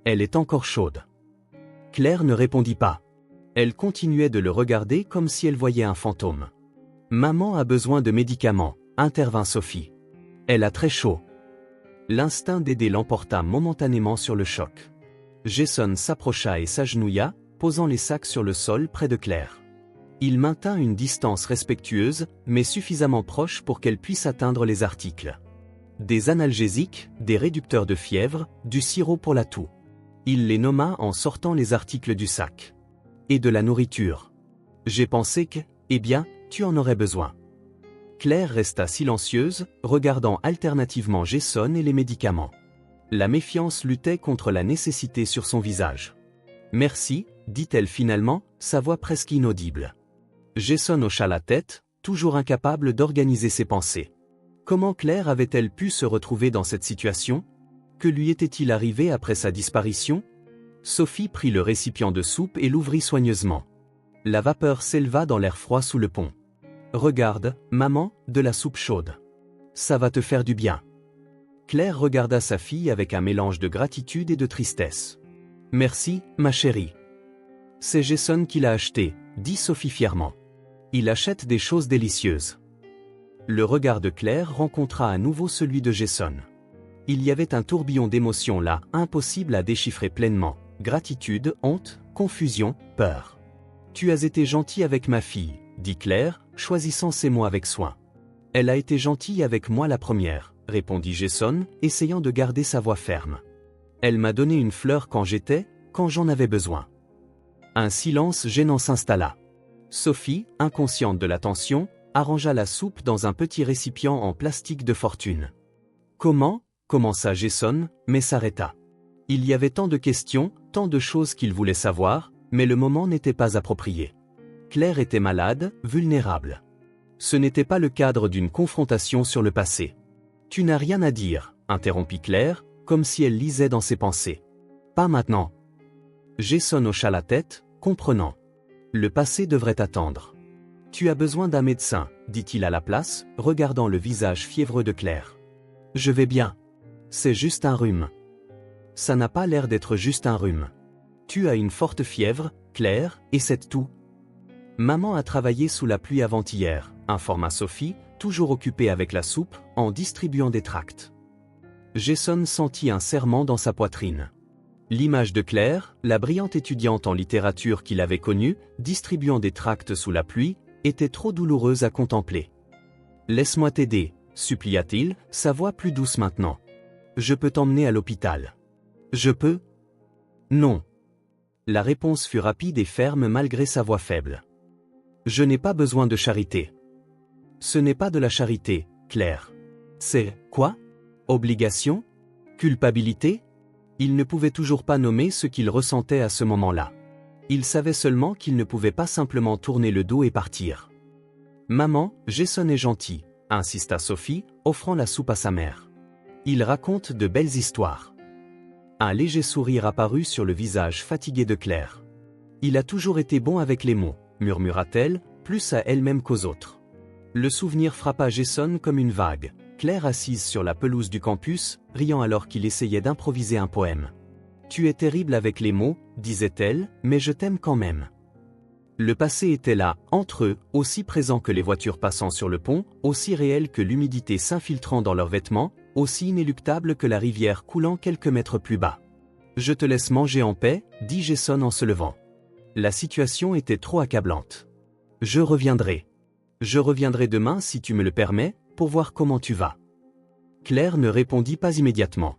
Speaker 1: Elle est encore chaude. » Claire ne répondit pas. Elle continuait de le regarder comme si elle voyait un fantôme. « Maman a besoin de médicaments » intervint Sophie. « Elle a très chaud. » L'instinct d'aider l'emporta momentanément sur le choc. Jason s'approcha et s'agenouilla, posant les sacs sur le sol près de Claire. Il maintint une distance respectueuse, mais suffisamment proche pour qu'elle puisse atteindre les articles. des analgésiques, des réducteurs de fièvre, du sirop pour la toux. Il les nomma en sortant les articles du sac. Et de la nourriture. J'ai pensé que, eh bien, tu en aurais besoin. Claire resta silencieuse, regardant alternativement Jason et les médicaments. La méfiance luttait contre la nécessité sur son visage. Merci, dit-elle finalement, sa voix presque inaudible. Jason hocha la tête, toujours incapable d'organiser ses pensées. Comment Claire avait-elle pu se retrouver dans cette situation? Que lui était-il arrivé après sa disparition? Sophie prit le récipient de soupe et l'ouvrit soigneusement. La vapeur s'éleva dans l'air froid sous le pont. « Regarde, maman, de la soupe chaude. Ça va te faire du bien. » Claire regarda sa fille avec un mélange de gratitude et de tristesse. « Merci, ma chérie. »« C'est Jason qui l'a acheté, » dit Sophie fièrement. « Il achète des choses délicieuses. » Le regard de Claire rencontra à nouveau celui de Jason. Il y avait un tourbillon d'émotions là, impossible à déchiffrer pleinement. Gratitude, honte, confusion, peur. « Tu as été gentil avec ma fille, » dit Claire, choisissant ses mots avec soin. « Elle a été gentille avec moi la première, » répondit Jason, essayant de garder sa voix ferme. « Elle m'a donné une fleur quand j'en avais besoin. » Un silence gênant s'installa. Sophie, inconsciente de la tension, arrangea la soupe dans un petit récipient en plastique de fortune. « Comment ?» commença Jason, mais s'arrêta. Il y avait tant de questions, tant de choses qu'il voulait savoir, mais le moment n'était pas approprié. Claire était malade, vulnérable. Ce n'était pas le cadre d'une confrontation sur le passé. « Tu n'as rien à dire, » interrompit Claire, comme si elle lisait dans ses pensées. « Pas maintenant. » Jason hocha la tête, comprenant. Le passé devrait attendre. « Tu as besoin d'un médecin, » dit-il à la place, regardant le visage fiévreux de Claire. « Je vais bien. C'est juste un rhume. » Ça n'a pas l'air d'être juste un rhume. Tu as une forte fièvre, Claire, et c'est tout. Maman a travaillé sous la pluie avant-hier, informa Sophie, toujours occupée avec la soupe, en distribuant des tracts. Jason sentit un serrement dans sa poitrine. L'image de Claire, la brillante étudiante en littérature qu'il avait connue, distribuant des tracts sous la pluie, était trop douloureuse à contempler. « Laisse-moi t'aider, » supplia-t-il, sa voix plus douce maintenant. « Je peux t'emmener à l'hôpital. »« Je peux ?»« Non. » La réponse fut rapide et ferme malgré sa voix faible. « Je n'ai pas besoin de charité. »« Ce n'est pas de la charité, Claire. »« C'est, quoi? Obligation? Culpabilité ?» Il ne pouvait toujours pas nommer ce qu'il ressentait à ce moment-là. Il savait seulement qu'il ne pouvait pas simplement tourner le dos et partir. « Maman, Jason est gentil, » insista Sophie, offrant la soupe à sa mère. « Il raconte de belles histoires. » Un léger sourire apparut sur le visage fatigué de Claire. « Il a toujours été bon avec les mots, » murmura-t-elle, plus à elle-même qu'aux autres. Le souvenir frappa Jason comme une vague. Claire assise sur la pelouse du campus, riant alors qu'il essayait d'improviser un poème. « Tu es terrible avec les mots, » disait-elle, « mais je t'aime quand même. » Le passé était là, entre eux, aussi présent que les voitures passant sur le pont, aussi réel que l'humidité s'infiltrant dans leurs vêtements, aussi inéluctable que la rivière coulant quelques mètres plus bas. « Je te laisse manger en paix, » dit Jason en se levant. La situation était trop accablante. « Je reviendrai. Je reviendrai demain si tu me le permets, pour voir comment tu vas. » Claire ne répondit pas immédiatement.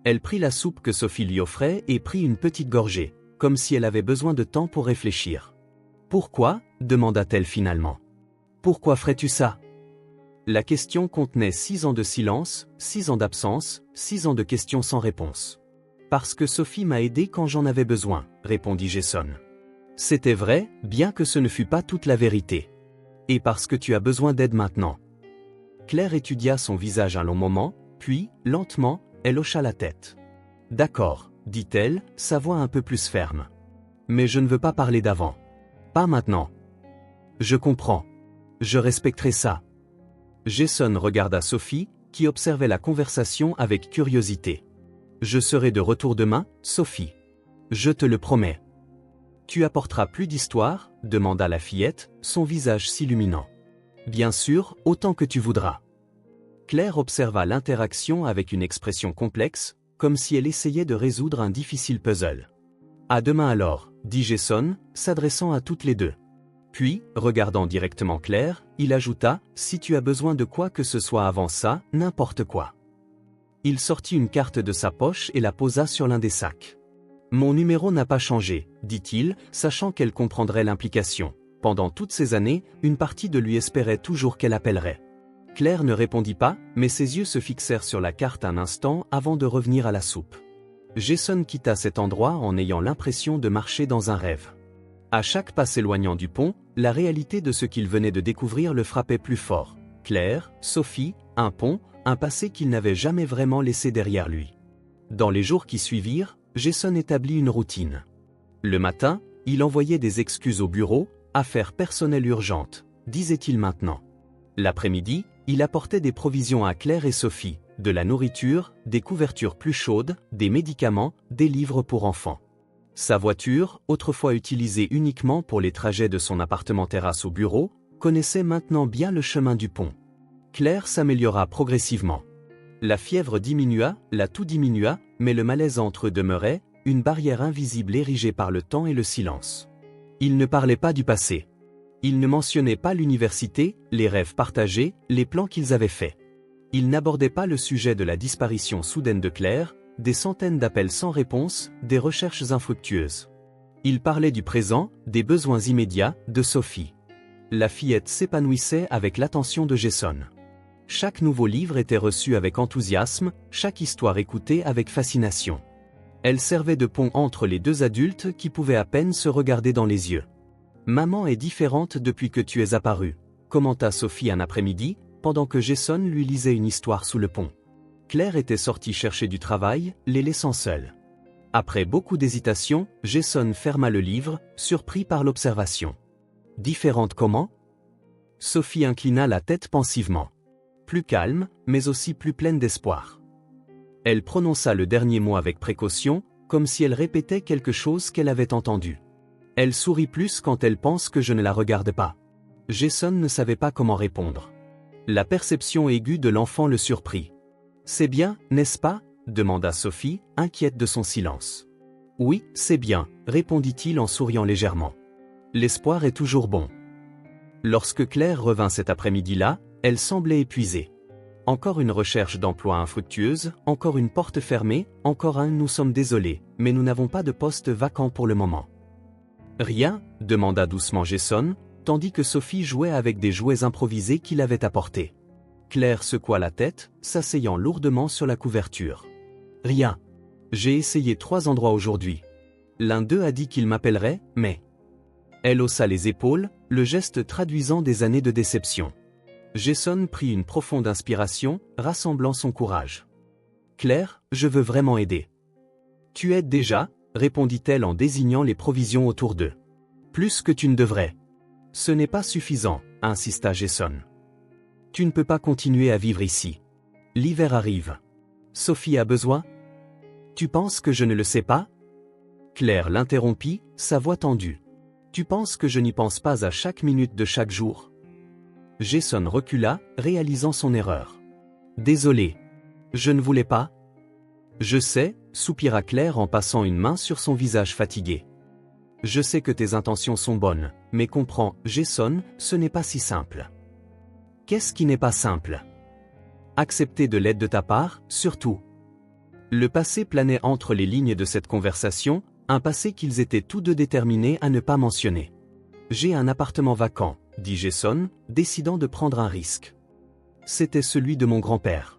Speaker 1: Elle prit la soupe que Sophie lui offrait et prit une petite gorgée, comme si elle avait besoin de temps pour réfléchir. « Pourquoi ?» demanda-t-elle finalement. « Pourquoi ferais-tu ça ?» La question contenait 6 ans de silence, 6 ans d'absence, 6 ans de questions sans réponse. « Parce que Sophie m'a aidé quand j'en avais besoin, » répondit Jason. C'était vrai, bien que ce ne fût pas toute la vérité. Et parce que tu as besoin d'aide maintenant. Claire étudia son visage un long moment, puis, lentement, elle hocha la tête. « D'accord, » dit-elle, sa voix un peu plus ferme. « Mais je ne veux pas parler d'avant. Pas maintenant. »« Je comprends. Je respecterai ça. » Jason regarda Sophie, qui observait la conversation avec curiosité. « Je serai de retour demain, Sophie. Je te le promets. »« Tu apporteras plus d'histoire ?» demanda la fillette, son visage s'illuminant. « Bien sûr, autant que tu voudras. » Claire observa l'interaction avec une expression complexe, comme si elle essayait de résoudre un difficile puzzle. « À demain alors, » dit Jason, s'adressant à toutes les deux. Puis, regardant directement Claire, il ajouta « Si tu as besoin de quoi que ce soit avant ça, n'importe quoi. Il sortit une carte de sa poche et la posa sur l'un des sacs. Mon numéro n'a pas changé, dit-il, sachant qu'elle comprendrait l'implication. Pendant toutes ces années, une partie de lui espérait toujours qu'elle appellerait. Claire ne répondit pas, mais ses yeux se fixèrent sur la carte un instant avant de revenir à la soupe. Jason quitta cet endroit en ayant l'impression de marcher dans un rêve. À chaque pas s'éloignant du pont, la réalité de ce qu'il venait de découvrir le frappait plus fort. Claire, Sophie, un pont, un passé qu'il n'avait jamais vraiment laissé derrière lui. Dans les jours qui suivirent, Jason établit une routine. Le matin, il envoyait des excuses au bureau, affaires personnelles urgentes, disait-il maintenant. L'après-midi, il apportait des provisions à Claire et Sophie, de la nourriture, des couvertures plus chaudes, des médicaments, des livres pour enfants. Sa voiture, autrefois utilisée uniquement pour les trajets de son appartement-terrasse au bureau, connaissait maintenant bien le chemin du pont. Claire s'améliora progressivement. La fièvre diminua, la toux diminua, mais le malaise entre eux demeurait, une barrière invisible érigée par le temps et le silence. Il ne parlait pas du passé. Il ne mentionnait pas l'université, les rêves partagés, les plans qu'ils avaient faits. Il n'abordait pas le sujet de la disparition soudaine de Claire, des centaines d'appels sans réponse, des recherches infructueuses. Il parlait du présent, des besoins immédiats, de Sophie. La fillette s'épanouissait avec l'attention de Jason. Chaque nouveau livre était reçu avec enthousiasme, chaque histoire écoutée avec fascination. Elle servait de pont entre les deux adultes qui pouvaient à peine se regarder dans les yeux. « Maman est différente depuis que tu es apparue », commenta Sophie un après-midi, pendant que Jason lui lisait une histoire sous le pont. Claire était sortie chercher du travail, les laissant seuls. Après beaucoup d'hésitation, Jason ferma le livre, surpris par l'observation. « Différente comment ?» Sophie inclina la tête pensivement. Plus calme, mais aussi plus pleine d'espoir. Elle prononça le dernier mot avec précaution, comme si elle répétait quelque chose qu'elle avait entendu. Elle sourit plus quand elle pense que je ne la regarde pas. Jason ne savait pas comment répondre. La perception aiguë de l'enfant le surprit. « C'est bien, n'est-ce pas ?» demanda Sophie, inquiète de son silence. « Oui, c'est bien », répondit-il en souriant légèrement. « L'espoir est toujours bon. » Lorsque Claire revint cet après-midi-là, elle semblait épuisée. Encore une recherche d'emploi infructueuse, encore une porte fermée, encore un « nous sommes désolés, mais nous n'avons pas de poste vacant pour le moment ». Rien, demanda doucement Jason, tandis que Sophie jouait avec des jouets improvisés qu'il avait apportés. Claire secoua la tête, s'asseyant lourdement sur la couverture. Rien. J'ai essayé 3 endroits aujourd'hui. L'un d'eux a dit qu'il m'appellerait, mais... Elle haussa les épaules, le geste traduisant des années de déception. Jason prit une profonde inspiration, rassemblant son courage. « Claire, je veux vraiment aider. »« Tu aides déjà ?» répondit-elle en désignant les provisions autour d'eux. « Plus que tu ne devrais. »« Ce n'est pas suffisant, » insista Jason. « Tu ne peux pas continuer à vivre ici. L'hiver arrive. Sophie a besoin ? Tu penses que je ne le sais pas ?» Claire l'interrompit, sa voix tendue. « Tu penses que je n'y pense pas à chaque minute de chaque jour ?» Jason recula, réalisant son erreur. « Désolé. Je ne voulais pas. »« Je sais, » soupira Claire en passant une main sur son visage fatigué. « Je sais que tes intentions sont bonnes, mais comprends, Jason, ce n'est pas si simple. » « Qu'est-ce qui n'est pas simple ? » Accepter de l'aide de ta part, surtout. Le passé planait entre les lignes de cette conversation, un passé qu'ils étaient tous deux déterminés à ne pas mentionner. « J'ai un appartement vacant, » dit Jason, décidant de prendre un risque. C'était celui de mon grand-père.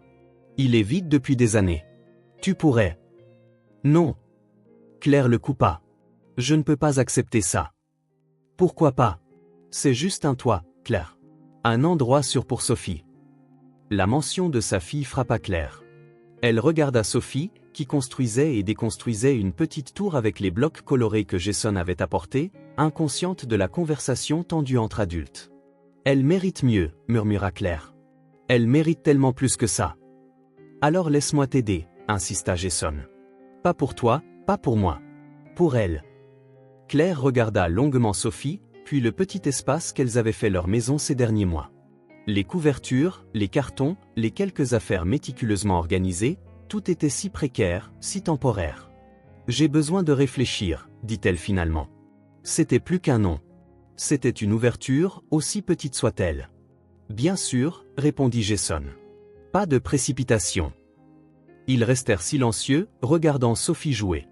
Speaker 1: Il est vide depuis des années. Tu pourrais. Non. Claire le coupa. Je ne peux pas accepter ça. Pourquoi pas? C'est juste un toit, Claire. Un endroit sûr pour Sophie. La mention de sa fille frappa Claire. Elle regarda Sophie, qui construisait et déconstruisait une petite tour avec les blocs colorés que Jason avait apportés, inconsciente de la conversation tendue entre adultes. « Elle mérite mieux, » murmura Claire. « Elle mérite tellement plus que ça. »« Alors laisse-moi t'aider, » insista Jason. « Pas pour toi, pas pour moi. Pour elle. » Claire regarda longuement Sophie, puis le petit espace qu'elles avaient fait leur maison ces derniers mois. Les couvertures, les cartons, les quelques affaires méticuleusement organisées, tout était si précaire, si temporaire. « J'ai besoin de réfléchir, » dit-elle finalement. C'était plus qu'un nom. C'était une ouverture, aussi petite soit-elle. « Bien sûr, » répondit Jason. « Pas de précipitation. » Ils restèrent silencieux, regardant Sophie jouer.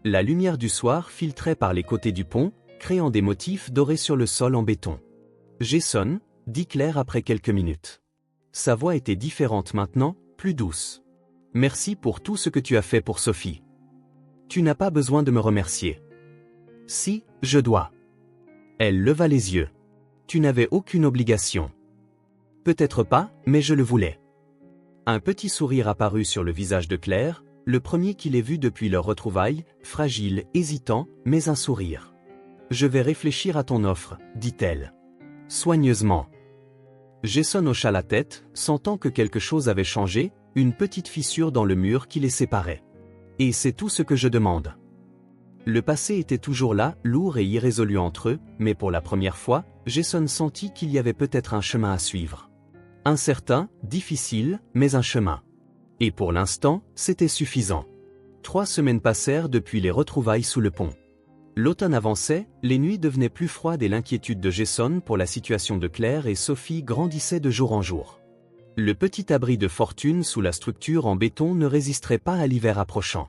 Speaker 1: La lumière du soir filtrait par les côtés du pont, créant des motifs dorés sur le sol en béton. « Jason », dit Claire après quelques minutes. Sa voix était différente maintenant, plus douce. « Merci pour tout ce que tu as fait pour Sophie. Tu n'as pas besoin de me remercier. » « Si, je dois. » Elle leva les yeux. « Tu n'avais aucune obligation. »« Peut-être pas, mais je le voulais. » Un petit sourire apparut sur le visage de Claire, le premier qu'il ait vu depuis leur retrouvaille, fragile, hésitant, mais un sourire. « Je vais réfléchir à ton offre, dit-elle. Soigneusement. Jason hocha la tête, sentant que quelque chose avait changé, une petite fissure dans le mur qui les séparait. « Et c'est tout ce que je demande. » Le passé était toujours là, lourd et irrésolu entre eux, mais pour la première fois, Jason sentit qu'il y avait peut-être un chemin à suivre. Incertain, difficile, mais un chemin. Et pour l'instant, c'était suffisant. 3 semaines passèrent depuis les retrouvailles sous le pont. L'automne avançait, les nuits devenaient plus froides et l'inquiétude de Jason pour la situation de Claire et Sophie grandissait de jour en jour. Le petit abri de fortune sous la structure en béton ne résisterait pas à l'hiver approchant.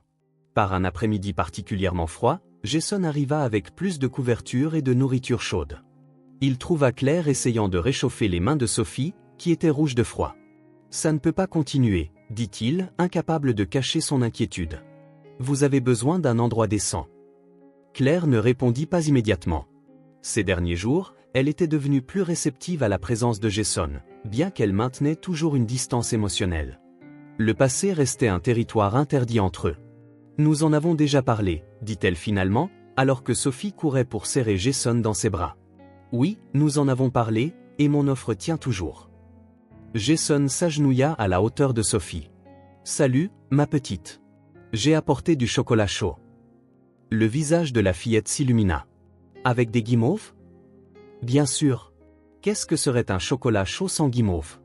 Speaker 1: Par un après-midi particulièrement froid, Jason arriva avec plus de couverture et de nourriture chaude. Il trouva Claire essayant de réchauffer les mains de Sophie, qui était rouge de froid. « Ça ne peut pas continuer, » dit-il, incapable de cacher son inquiétude. « Vous avez besoin d'un endroit décent. » Claire ne répondit pas immédiatement. Ces derniers jours, elle était devenue plus réceptive à la présence de Jason, bien qu'elle maintenait toujours une distance émotionnelle. Le passé restait un territoire interdit entre eux. « Nous en avons déjà parlé, » dit-elle finalement, alors que Sophie courait pour serrer Jason dans ses bras. « Oui, nous en avons parlé, et mon offre tient toujours. » Jason s'agenouilla à la hauteur de Sophie. « Salut, ma petite. J'ai apporté du chocolat chaud. » Le visage de la fillette s'illumina. « Avec des guimauves ? » ?»« Bien sûr. Qu'est-ce que serait un chocolat chaud sans guimauve ?»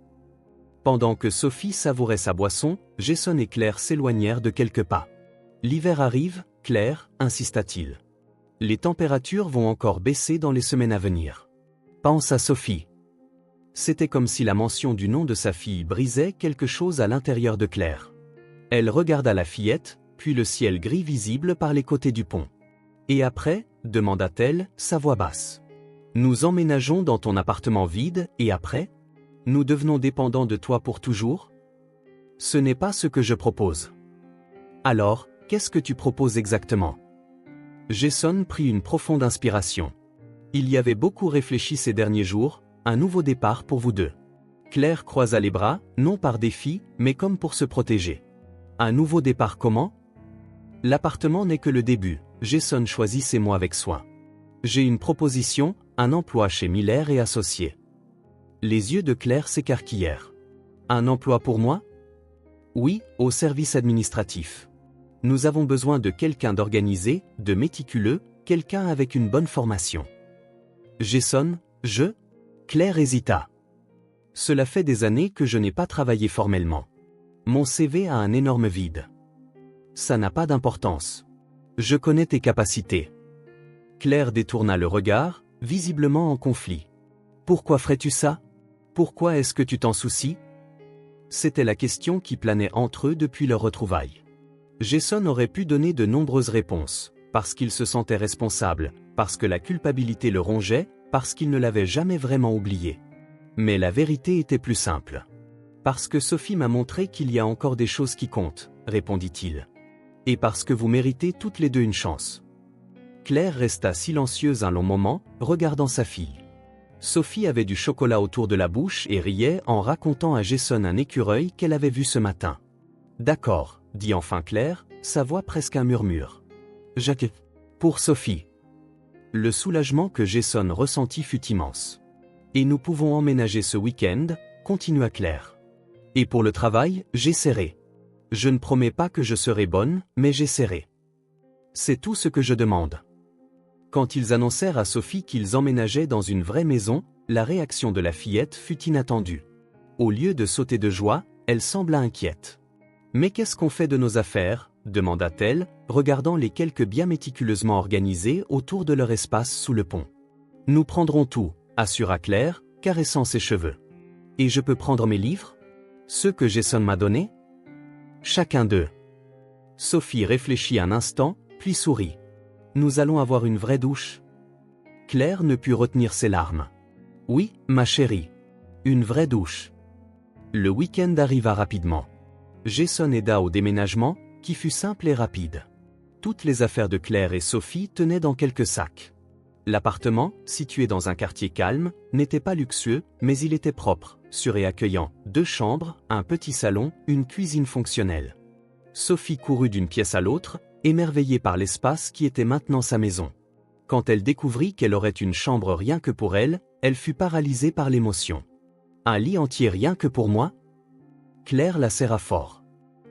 Speaker 1: Pendant que Sophie savourait sa boisson, Jason et Claire s'éloignèrent de quelques pas. « L'hiver arrive, Claire, insista-t-il. Les températures vont encore baisser dans les semaines à venir. Pense à Sophie. » C'était comme si la mention du nom de sa fille brisait quelque chose à l'intérieur de Claire. Elle regarda la fillette, puis le ciel gris visible par les côtés du pont. « Et après » demanda-t-elle, sa voix basse. « Nous emménageons dans ton appartement vide, et après ? Nous devenons dépendants de toi pour toujours ? Ce n'est pas ce que je propose. » Alors, qu'est-ce que tu proposes exactement ? Jason prit une profonde inspiration. Il y avait beaucoup réfléchi ces derniers jours, un nouveau départ pour vous deux. Claire croisa les bras, non par défi, mais comme pour se protéger. Un nouveau départ comment ? L'appartement n'est que le début, Jason choisit ses mots avec soin. J'ai une proposition, un emploi chez Miller et Associés. Les yeux de Claire s'écarquillèrent. Un emploi pour moi ? Oui, au service administratif. Nous avons besoin de quelqu'un d'organisé, de méticuleux, quelqu'un avec une bonne formation. Jason, Claire hésita. Cela fait des années que je n'ai pas travaillé formellement. Mon CV a un énorme vide. Ça n'a pas d'importance. Je connais tes capacités. Claire détourna le regard, visiblement en conflit. Pourquoi ferais-tu ça ? Pourquoi est-ce que tu t'en soucies ? C'était la question qui planait entre eux depuis leur retrouvaille. Jason aurait pu donner de nombreuses réponses, parce qu'il se sentait responsable, parce que la culpabilité le rongeait, parce qu'il ne l'avait jamais vraiment oublié. Mais la vérité était plus simple. Parce que Sophie m'a montré qu'il y a encore des choses qui comptent, répondit-il. Et parce que vous méritez toutes les deux une chance. Claire resta silencieuse un long moment, regardant sa fille. Sophie avait du chocolat autour de la bouche et riait en racontant à Jason un écureuil qu'elle avait vu ce matin. D'accord, dit enfin Claire, sa voix presque un murmure. Jacques. Pour Sophie. Le soulagement que Jason ressentit fut immense. Et nous pouvons emménager ce week-end, continua Claire. Et pour le travail, j'essaierai. Je ne promets pas que je serai bonne, mais j'essaierai. C'est tout ce que je demande. Quand ils annoncèrent à Sophie qu'ils emménageaient dans une vraie maison, la réaction de la fillette fut inattendue. Au lieu de sauter de joie, elle sembla inquiète. « Mais qu'est-ce qu'on fait de nos affaires ?» demanda-t-elle, regardant les quelques biens méticuleusement organisés autour de leur espace sous le pont. « Nous prendrons tout, » assura Claire, caressant ses cheveux. « Et je peux prendre mes livres ? Ceux que Jason m'a donnés ? Chacun d'eux. Sophie réfléchit un instant, puis sourit. Nous allons avoir une vraie douche. Claire ne put retenir ses larmes. Oui, ma chérie. Une vraie douche. Le week-end arriva rapidement. Jason aida au déménagement, qui fut simple et rapide. Toutes les affaires de Claire et Sophie tenaient dans quelques sacs. L'appartement, situé dans un quartier calme, n'était pas luxueux, mais il était propre, sûr et accueillant. 2 chambres, un petit salon, une cuisine fonctionnelle. Sophie courut d'une pièce à l'autre, émerveillée par l'espace qui était maintenant sa maison. Quand elle découvrit qu'elle aurait une chambre rien que pour elle, elle fut paralysée par l'émotion. Un lit entier rien que pour moi? Claire la serra fort.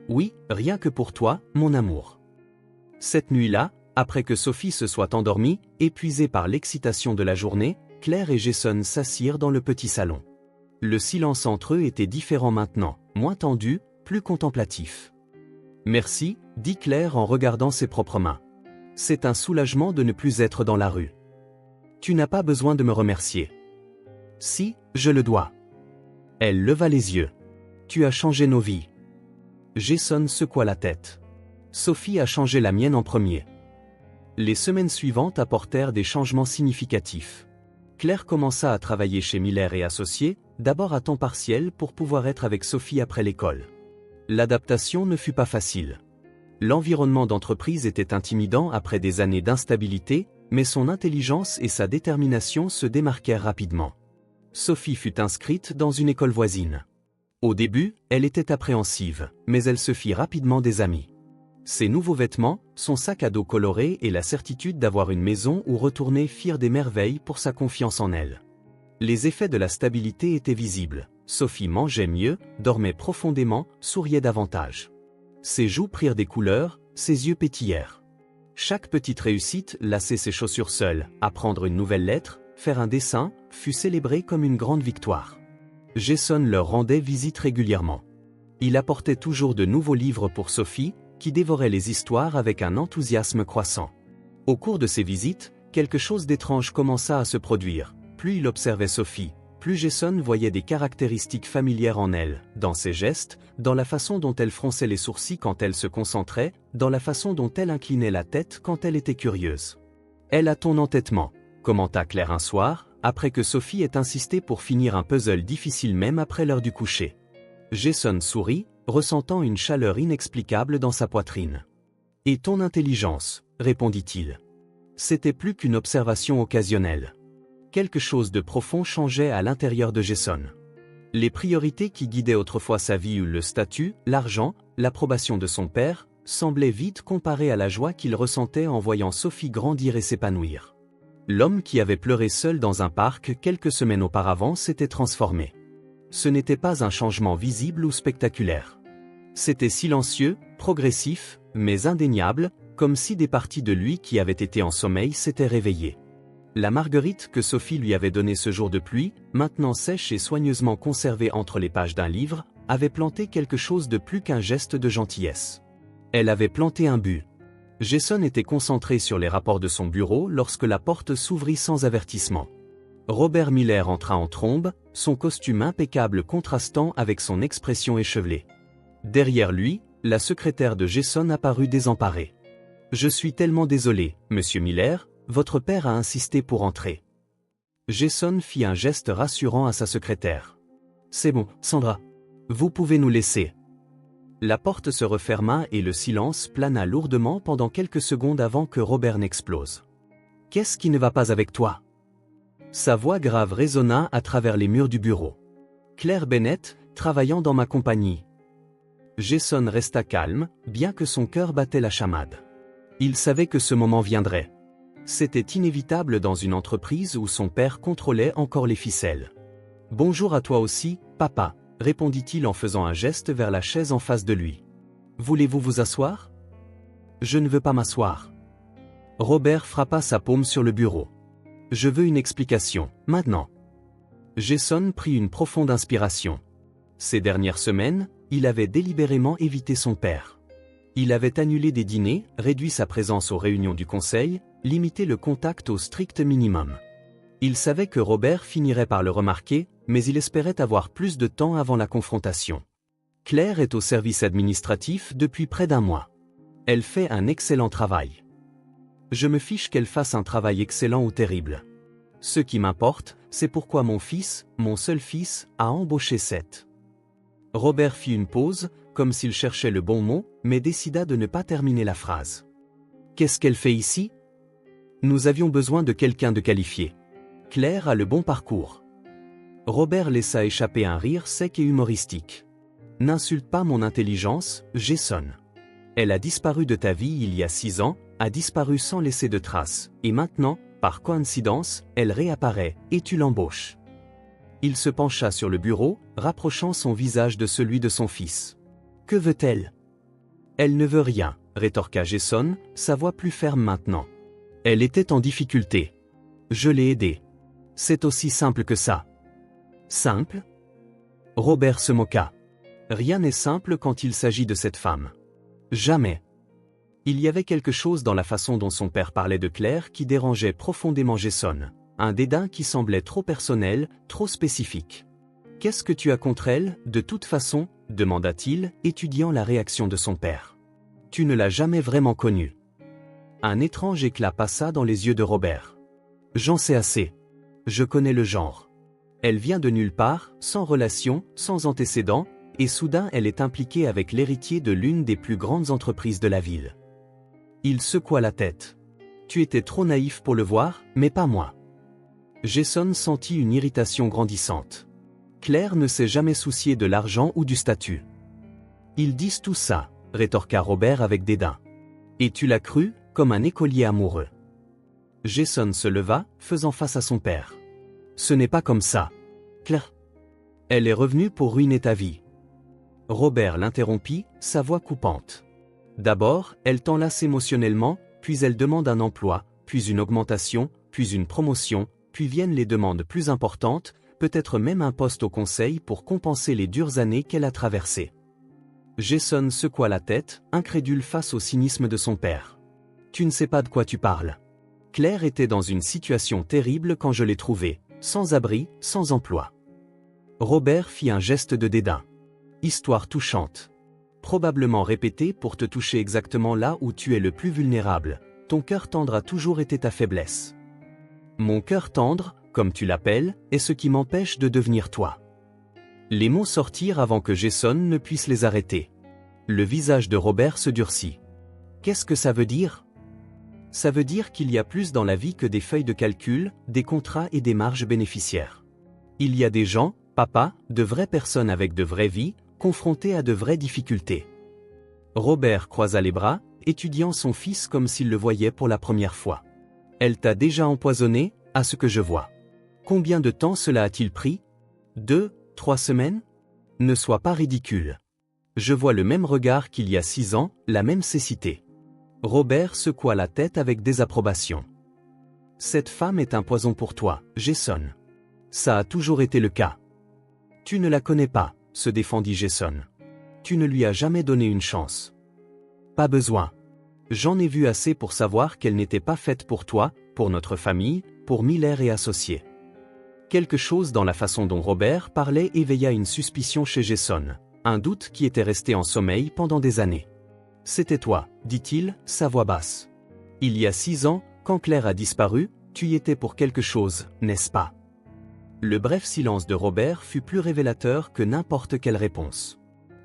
Speaker 1: Oui, rien que pour toi, mon amour. Cette nuit-là, après que Sophie se soit endormie, épuisée par l'excitation de la journée, Claire et Jason s'assirent dans le petit salon. Le silence entre eux était différent maintenant, moins tendu, plus contemplatif. Merci, dit Claire en regardant ses propres mains. C'est un soulagement de ne plus être dans la rue. Tu n'as pas besoin de me remercier. Si, je le dois. Elle leva les yeux. Tu as changé nos vies. Jason secoua la tête. Sophie a changé la mienne en premier. Les semaines suivantes apportèrent des changements significatifs. Claire commença à travailler chez Miller et Associés, d'abord à temps partiel pour pouvoir être avec Sophie après l'école. L'adaptation ne fut pas facile. L'environnement d'entreprise était intimidant après des années d'instabilité, mais son intelligence et sa détermination se démarquèrent rapidement. Sophie fut inscrite dans une école voisine. Au début, elle était appréhensive, mais elle se fit rapidement des amis. Ses nouveaux vêtements, son sac à dos coloré et la certitude d'avoir une maison où retourner firent des merveilles pour sa confiance en elle. Les effets de la stabilité étaient visibles. Sophie mangeait mieux, dormait profondément, souriait davantage. Ses joues prirent des couleurs, ses yeux pétillèrent. Chaque petite réussite, lasser ses chaussures seule, apprendre une nouvelle lettre, faire un dessin, fut célébrée comme une grande victoire. Jason leur rendait visite régulièrement. Il apportait toujours de nouveaux livres pour Sophie, qui dévorait les histoires avec un enthousiasme croissant. Au cours de ces visites, quelque chose d'étrange commença à se produire. Plus il observait Sophie, plus Jason voyait des caractéristiques familières en elle, dans ses gestes, dans la façon dont elle fronçait les sourcils quand elle se concentrait, dans la façon dont elle inclinait la tête quand elle était curieuse. « Elle a ton entêtement », commenta Claire un soir, après que Sophie ait insisté pour finir un puzzle difficile même après l'heure du coucher. Jason sourit, ressentant une chaleur inexplicable dans sa poitrine. « Et ton intelligence », répondit-il. C'était plus qu'une observation occasionnelle. Quelque chose de profond changeait à l'intérieur de Jason. Les priorités qui guidaient autrefois sa vie, le statut, l'argent, l'approbation de son père, semblaient vite comparées à la joie qu'il ressentait en voyant Sophie grandir et s'épanouir. L'homme qui avait pleuré seul dans un parc quelques semaines auparavant s'était transformé. Ce n'était pas un changement visible ou spectaculaire. C'était silencieux, progressif, mais indéniable, comme si des parties de lui qui avaient été en sommeil s'étaient réveillées. La marguerite que Sophie lui avait donnée ce jour de pluie, maintenant sèche et soigneusement conservée entre les pages d'un livre, avait planté quelque chose de plus qu'un geste de gentillesse. Elle avait planté un but. Jason était concentré sur les rapports de son bureau lorsque la porte s'ouvrit sans avertissement. Robert Miller entra en trombe, son costume impeccable contrastant avec son expression échevelée. Derrière lui, la secrétaire de Jason apparut désemparée. « Je suis tellement désolé, monsieur Miller, votre père a insisté pour entrer. » Jason fit un geste rassurant à sa secrétaire. « C'est bon, Sandra. Vous pouvez nous laisser. » La porte se referma et le silence plana lourdement pendant quelques secondes avant que Robert n'explose. « Qu'est-ce qui ne va pas avec toi ?» Sa voix grave résonna à travers les murs du bureau. « Claire Bennett, travaillant dans ma compagnie. » Jason resta calme, bien que son cœur battait la chamade. Il savait que ce moment viendrait. C'était inévitable dans une entreprise où son père contrôlait encore les ficelles. « Bonjour à toi aussi, papa, » répondit-il en faisant un geste vers la chaise en face de lui. « Voulez-vous vous asseoir ?»« Je ne veux pas m'asseoir. » Robert frappa sa paume sur le bureau. « Je veux une explication, maintenant. » Jason prit une profonde inspiration. Ces dernières semaines, il avait délibérément évité son père. Il avait annulé des dîners, réduit sa présence aux réunions du conseil, limité le contact au strict minimum. Il savait que Robert finirait par le remarquer, mais il espérait avoir plus de temps avant la confrontation. Claire est au service administratif depuis près d'un mois. Elle fait un excellent travail. Je me fiche qu'elle fasse un travail excellent ou terrible. Ce qui m'importe, c'est pourquoi mon fils, mon seul fils, a embauché Seth. Robert fit une pause, comme s'il cherchait le bon mot, mais décida de ne pas terminer la phrase. Qu'est-ce qu'elle fait ici? Nous avions besoin de quelqu'un de qualifié. Claire a le bon parcours. Robert laissa échapper un rire sec et humoristique. N'insulte pas mon intelligence, Jason. Elle a disparu de ta vie il y a 6 ans, a disparu sans laisser de traces, et maintenant, par coïncidence, elle réapparaît, et tu l'embauches. Il se pencha sur le bureau, rapprochant son visage de celui de son fils. Que veut-elle? Elle ne veut rien, rétorqua Jason, sa voix plus ferme maintenant. Elle était en difficulté. Je l'ai aidée. C'est aussi simple que ça. Simple? Robert se moqua. Rien n'est simple quand il s'agit de cette femme. Jamais. Il y avait quelque chose dans la façon dont son père parlait de Claire qui dérangeait profondément Jason. Un dédain qui semblait trop personnel, trop spécifique. « Qu'est-ce que tu as contre elle, de toute façon ?» demanda-t-il, étudiant la réaction de son père. « Tu ne l'as jamais vraiment connue. » Un étrange éclat passa dans les yeux de Robert. « J'en sais assez. Je connais le genre. Elle vient de nulle part, sans relation, sans antécédent, et soudain elle est impliquée avec l'héritier de l'une des plus grandes entreprises de la ville. » Il secoua la tête. « Tu étais trop naïf pour le voir, mais pas moi. » Jason sentit une irritation grandissante. Claire ne s'est jamais souciée de l'argent ou du statut. Ils disent tout ça, rétorqua Robert avec dédain. Et tu l'as cru, comme un écolier amoureux. Jason se leva, faisant face à son père. Ce n'est pas comme ça. Claire. Elle est revenue pour ruiner ta vie. Robert l'interrompit, sa voix coupante. D'abord, elle t'enlace émotionnellement, puis elle demande un emploi, puis une augmentation, puis une promotion, puis viennent les demandes plus importantes, peut-être même un poste au conseil pour compenser les dures années qu'elle a traversées. Jason secoua la tête, incrédule face au cynisme de son père. Tu ne sais pas de quoi tu parles. Claire était dans une situation terrible quand je l'ai trouvée, sans abri, sans emploi. Robert fit un geste de dédain. Histoire touchante. Probablement répétée pour te toucher exactement là où tu es le plus vulnérable. Ton cœur tendre a toujours été ta faiblesse. Mon cœur tendre, comme tu l'appelles, est ce qui m'empêche de devenir toi. Les mots sortirent avant que Jason ne puisse les arrêter. Le visage de Robert se durcit. Qu'est-ce que ça veut dire? Ça veut dire qu'il y a plus dans la vie que des feuilles de calcul, des contrats et des marges bénéficiaires. Il y a des gens, papa, de vraies personnes avec de vraies vies, confrontées à de vraies difficultés. Robert croisa les bras, étudiant son fils comme s'il le voyait pour la première fois. Elle t'a déjà empoisonné, à ce que je vois. Combien de temps cela a-t-il pris? 2, 3 semaines? Ne sois pas ridicule. Je vois le même regard qu'il y a 6 ans, la même cécité. Robert secoua la tête avec désapprobation. Cette femme est un poison pour toi, Jason. Ça a toujours été le cas. Tu ne la connais pas, se défendit Jason. Tu ne lui as jamais donné une chance. Pas besoin. J'en ai vu assez pour savoir qu'elle n'était pas faite pour toi, pour notre famille, pour Miller et associés. Quelque chose dans la façon dont Robert parlait éveilla une suspicion chez Jason, un doute qui était resté en sommeil pendant des années. C'était toi, dit-il, sa voix basse. Il y a 6 ans, quand Claire a disparu, tu y étais pour quelque chose, n'est-ce pas? Le bref silence de Robert fut plus révélateur que n'importe quelle réponse.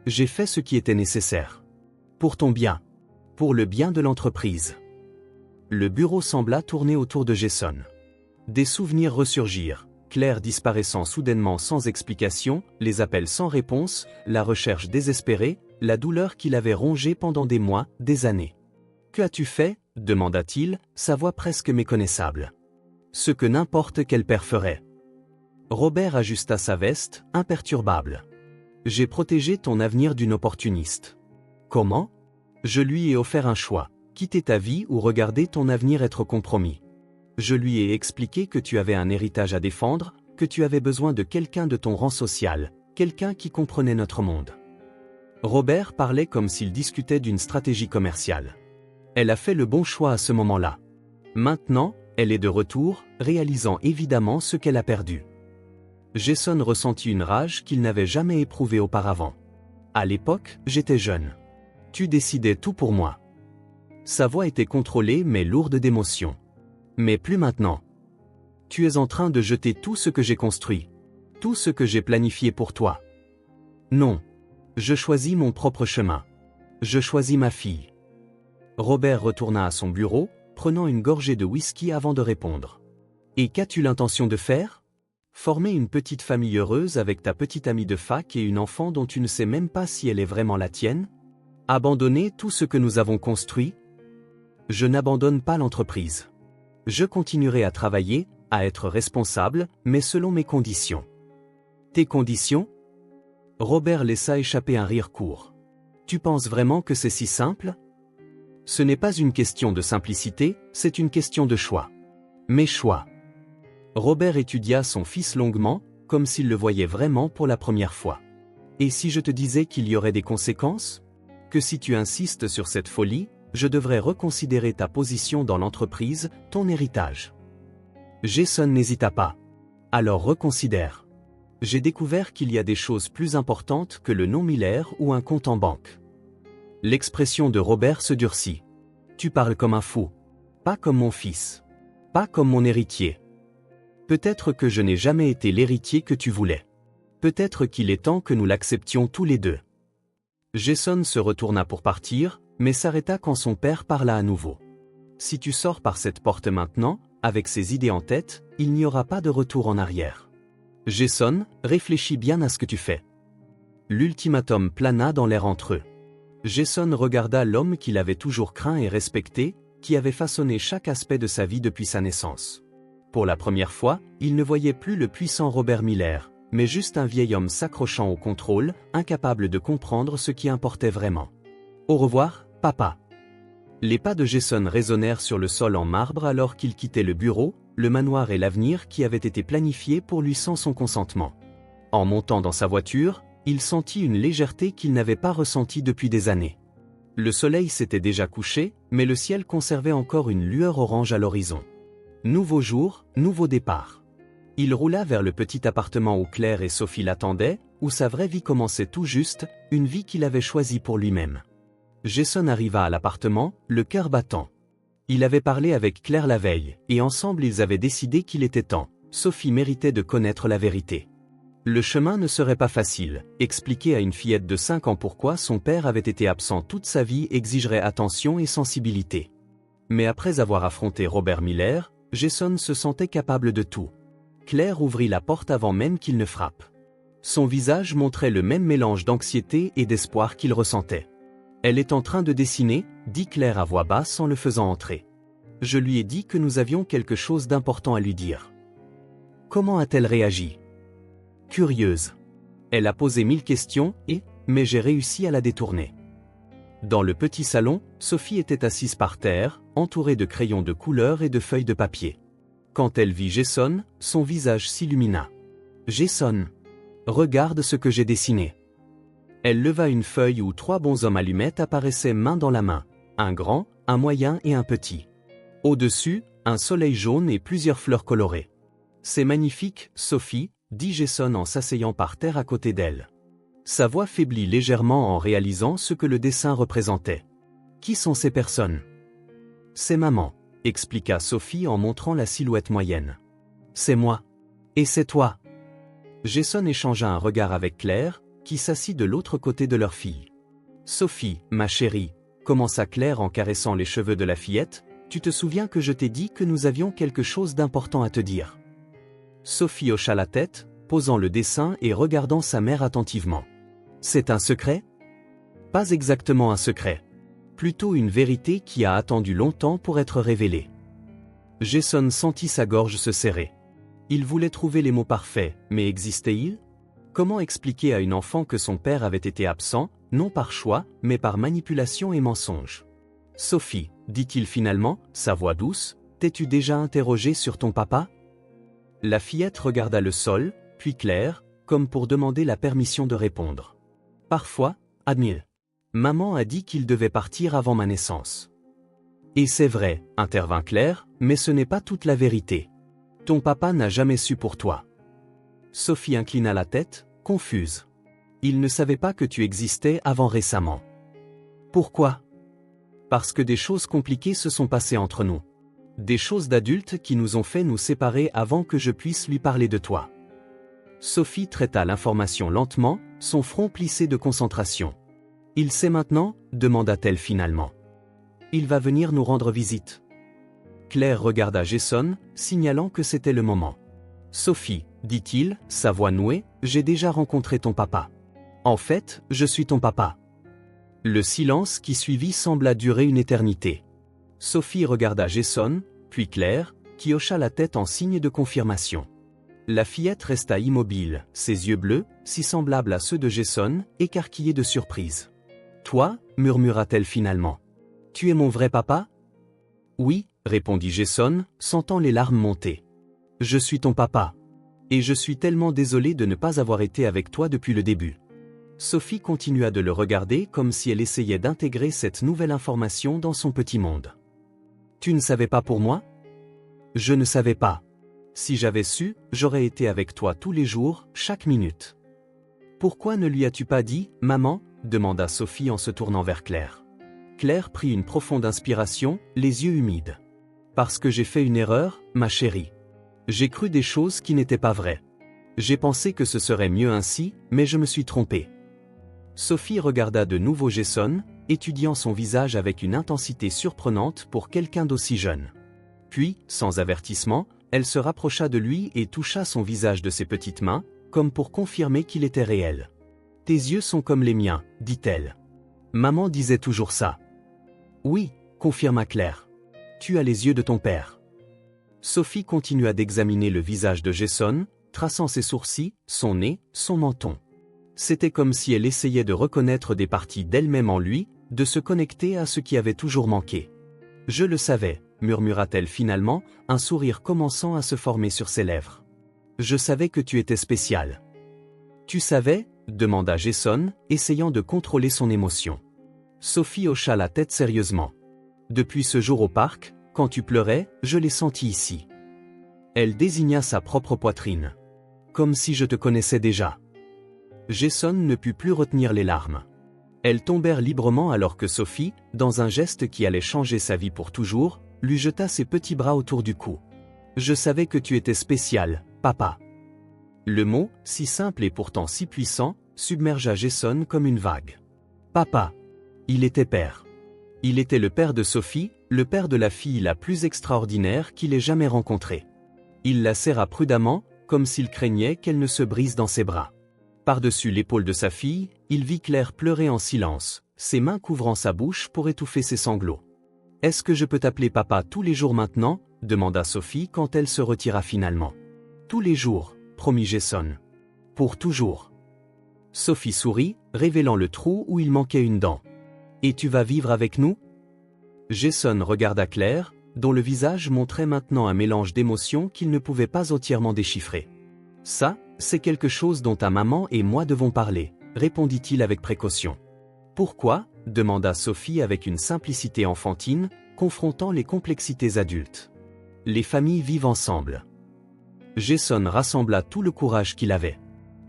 Speaker 1: J'ai fait ce qui était nécessaire. Pour ton bien. Pour le bien de l'entreprise. Le bureau sembla tourner autour de Jason. Des souvenirs ressurgirent, Claire disparaissant soudainement sans explication, les appels sans réponse, la recherche désespérée, la douleur qui l'avait rongé pendant des mois, des années. « Que as-tu fait » demanda-t-il, sa voix presque méconnaissable. « Ce que n'importe quel père ferait. » Robert ajusta sa veste, imperturbable. « J'ai protégé ton avenir d'une opportuniste. » Comment? Je lui ai offert un choix, quitter ta vie ou regarder ton avenir être compromis. Je lui ai expliqué que tu avais un héritage à défendre, que tu avais besoin de quelqu'un de ton rang social, quelqu'un qui comprenait notre monde. Robert parlait comme s'il discutait d'une stratégie commerciale. Elle a fait le bon choix à ce moment-là. Maintenant, elle est de retour, réalisant évidemment ce qu'elle a perdu. Jason ressentit une rage qu'il n'avait jamais éprouvée auparavant. À l'époque, j'étais jeune. Tu décidais tout pour moi. Sa voix était contrôlée mais lourde d'émotion. Mais plus maintenant. Tu es en train de jeter tout ce que j'ai construit. Tout ce que j'ai planifié pour toi. Non. Je choisis mon propre chemin. Je choisis ma fille. Robert retourna à son bureau, prenant une gorgée de whisky avant de répondre. Et qu'as-tu l'intention de faire? Former une petite famille heureuse avec ta petite amie de fac et une enfant dont tu ne sais même pas si elle est vraiment la tienne? Abandonner tout ce que nous avons construit? Je n'abandonne pas l'entreprise. Je continuerai à travailler, à être responsable, mais selon mes conditions. Tes conditions? Robert laissa échapper un rire court. Tu penses vraiment que c'est si simple? Ce n'est pas une question de simplicité, c'est une question de choix. Mes choix. Robert étudia son fils longuement, comme s'il le voyait vraiment pour la première fois. Et si je te disais qu'il y aurait des conséquences? Que si tu insistes sur cette folie, je devrais reconsidérer ta position dans l'entreprise, ton héritage. Jason n'hésita pas. Alors reconsidère. J'ai découvert qu'il y a des choses plus importantes que le nom Miller ou un compte en banque. L'expression de Robert se durcit. Tu parles comme un fou. Pas comme mon fils. Pas comme mon héritier. Peut-être que je n'ai jamais été l'héritier que tu voulais. Peut-être qu'il est temps que nous l'acceptions tous les deux. Jason se retourna pour partir, mais s'arrêta quand son père parla à nouveau. Si tu sors par cette porte maintenant, avec ces idées en tête, il n'y aura pas de retour en arrière. Jason, réfléchis bien à ce que tu fais. L'ultimatum plana dans l'air entre eux. Jason regarda l'homme qu'il avait toujours craint et respecté, qui avait façonné chaque aspect de sa vie depuis sa naissance. Pour la première fois, il ne voyait plus le puissant Robert Miller, mais juste un vieil homme s'accrochant au contrôle, incapable de comprendre ce qui importait vraiment. Au revoir, papa. Les pas de Jason résonnèrent sur le sol en marbre alors qu'il quittait le bureau, le manoir et l'avenir qui avait été planifié pour lui sans son consentement. En montant dans sa voiture, il sentit une légèreté qu'il n'avait pas ressentie depuis des années. Le soleil s'était déjà couché, mais le ciel conservait encore une lueur orange à l'horizon. Nouveau jour, nouveau départ. Il roula vers le petit appartement où Claire et Sophie l'attendaient, où sa vraie vie commençait tout juste, une vie qu'il avait choisie pour lui-même. Jason arriva à l'appartement, le cœur battant. Il avait parlé avec Claire la veille, et ensemble ils avaient décidé qu'il était temps. Sophie méritait de connaître la vérité. Le chemin ne serait pas facile. Expliquer à une fillette de 5 ans pourquoi son père avait été absent toute sa vie exigerait attention et sensibilité. Mais après avoir affronté Robert Miller, Jason se sentait capable de tout. Claire ouvrit la porte avant même qu'il ne frappe. Son visage montrait le même mélange d'anxiété et d'espoir qu'il ressentait. « Elle est en train de dessiner », dit Claire à voix basse en le faisant entrer. « Je lui ai dit que nous avions quelque chose d'important à lui dire. » Comment a-t-elle réagi? Curieuse. Elle a posé 1000 questions mais j'ai réussi à la détourner. Dans le petit salon, Sophie était assise par terre, entourée de crayons de couleur et de feuilles de papier. Quand elle vit Jason, son visage s'illumina. « Jason, regarde ce que j'ai dessiné. » Elle leva une feuille où 3 bonshommes allumettes apparaissaient main dans la main, un grand, un moyen et un petit. Au-dessus, un soleil jaune et plusieurs fleurs colorées. « C'est magnifique, Sophie », dit Jason en s'asseyant par terre à côté d'elle. Sa voix faiblit légèrement en réalisant ce que le dessin représentait. « Qui sont ces personnes? » « C'est maman, » expliqua Sophie en montrant la silhouette moyenne. « C'est moi. Et c'est toi. » Jason échangea un regard avec Claire, qui s'assit de l'autre côté de leur fille. « Sophie, ma chérie, » commença Claire en caressant les cheveux de la fillette, « tu te souviens que je t'ai dit que nous avions quelque chose d'important à te dire? » Sophie hocha la tête, posant le dessin et regardant sa mère attentivement. « C'est un secret? » Pas exactement un secret. Plutôt une vérité qui a attendu longtemps pour être révélée. Jason sentit sa gorge se serrer. Il voulait trouver les mots parfaits, mais existait-il? Comment expliquer à une enfant que son père avait été absent, non par choix, mais par manipulation et mensonge? « Sophie, » dit-il finalement, sa voix douce, « t'es-tu déjà interrogée sur ton papa ?» La fillette regarda le sol, puis Claire, comme pour demander la permission de répondre. « Parfois, Admire. Maman a dit qu'il devait partir avant ma naissance. » « Et c'est vrai, » intervint Claire, « mais ce n'est pas toute la vérité. Ton papa n'a jamais su pour toi. » Sophie inclina la tête, confuse. « Il ne savait pas que tu existais avant récemment. Pourquoi? Parce que des choses compliquées se sont passées entre nous. Des choses d'adultes qui nous ont fait nous séparer avant que je puisse lui parler de toi. Sophie traita l'information lentement, son front plissé de concentration. Il sait maintenant, demanda-t-elle finalement. Il va venir nous rendre visite. Claire regarda Jason, signalant que c'était le moment. Sophie, dit-il, sa voix nouée, j'ai déjà rencontré ton papa. En fait, je suis ton papa. Le silence qui suivit sembla durer une éternité. Sophie regarda Jason, puis Claire, qui hocha la tête en signe de confirmation. La fillette resta immobile, ses yeux bleus, si semblables à ceux de Jason, écarquillés de surprise. « Toi » murmura-t-elle finalement. « Tu es mon vrai papa ?»« Oui » répondit Jason, sentant les larmes monter. « Je suis ton papa. Et je suis tellement désolé de ne pas avoir été avec toi depuis le début. » Sophie continua de le regarder comme si elle essayait d'intégrer cette nouvelle information dans son petit monde. « Tu ne savais pas pour moi ?»« Je ne savais pas. Si j'avais su, j'aurais été avec toi tous les jours, chaque minute. »« Pourquoi ne lui as-tu pas dit, maman ?» demanda Sophie en se tournant vers Claire. Claire prit une profonde inspiration, les yeux humides. « Parce que j'ai fait une erreur, ma chérie. J'ai cru des choses qui n'étaient pas vraies. J'ai pensé que ce serait mieux ainsi, mais je me suis trompée. » Sophie regarda de nouveau Jason, étudiant son visage avec une intensité surprenante pour quelqu'un d'aussi jeune. Puis, sans avertissement, elle se rapprocha de lui et toucha son visage de ses petites mains, comme pour confirmer qu'il était réel. « Tes yeux sont comme les miens, dit-elle. Maman disait toujours ça. »« Oui, » confirma Claire. « Tu as les yeux de ton père. » Sophie continua d'examiner le visage de Jason, traçant ses sourcils, son nez, son menton. C'était comme si elle essayait de reconnaître des parties d'elle-même en lui, de se connecter à ce qui avait toujours manqué. « Je le savais », murmura-t-elle finalement, un sourire commençant à se former sur ses lèvres. « Je savais que tu étais spécial. »« Tu savais ?» demanda Jason, essayant de contrôler son émotion. Sophie hocha la tête sérieusement. « Depuis ce jour au parc, quand tu pleurais, je l'ai senti ici. » Elle désigna sa propre poitrine. « Comme si je te connaissais déjà. » Jason ne put plus retenir les larmes. Elles tombèrent librement alors que Sophie, dans un geste qui allait changer sa vie pour toujours, lui jeta ses petits bras autour du cou. « Je savais que tu étais spécial, papa. » Le mot, si simple et pourtant si puissant, submergea Jason comme une vague. Papa. Il était père. Il était le père de Sophie, le père de la fille la plus extraordinaire qu'il ait jamais rencontrée. Il la serra prudemment, comme s'il craignait qu'elle ne se brise dans ses bras. Par-dessus l'épaule de sa fille, il vit Claire pleurer en silence, ses mains couvrant sa bouche pour étouffer ses sanglots. « Est-ce que je peux t'appeler papa tous les jours maintenant ?» demanda Sophie quand elle se retira finalement. « Tous les jours, » promit Jason. « Pour toujours. » Sophie sourit, révélant le trou où il manquait une dent. « Et tu vas vivre avec nous ?» Jason regarda Claire, dont le visage montrait maintenant un mélange d'émotions qu'il ne pouvait pas entièrement déchiffrer. « Ça, c'est quelque chose dont ta maman et moi devons parler, » répondit-il avec précaution. « Pourquoi ?» demanda Sophie avec une simplicité enfantine, confrontant les complexités adultes. « Les familles vivent ensemble. » Jason rassembla tout le courage qu'il avait.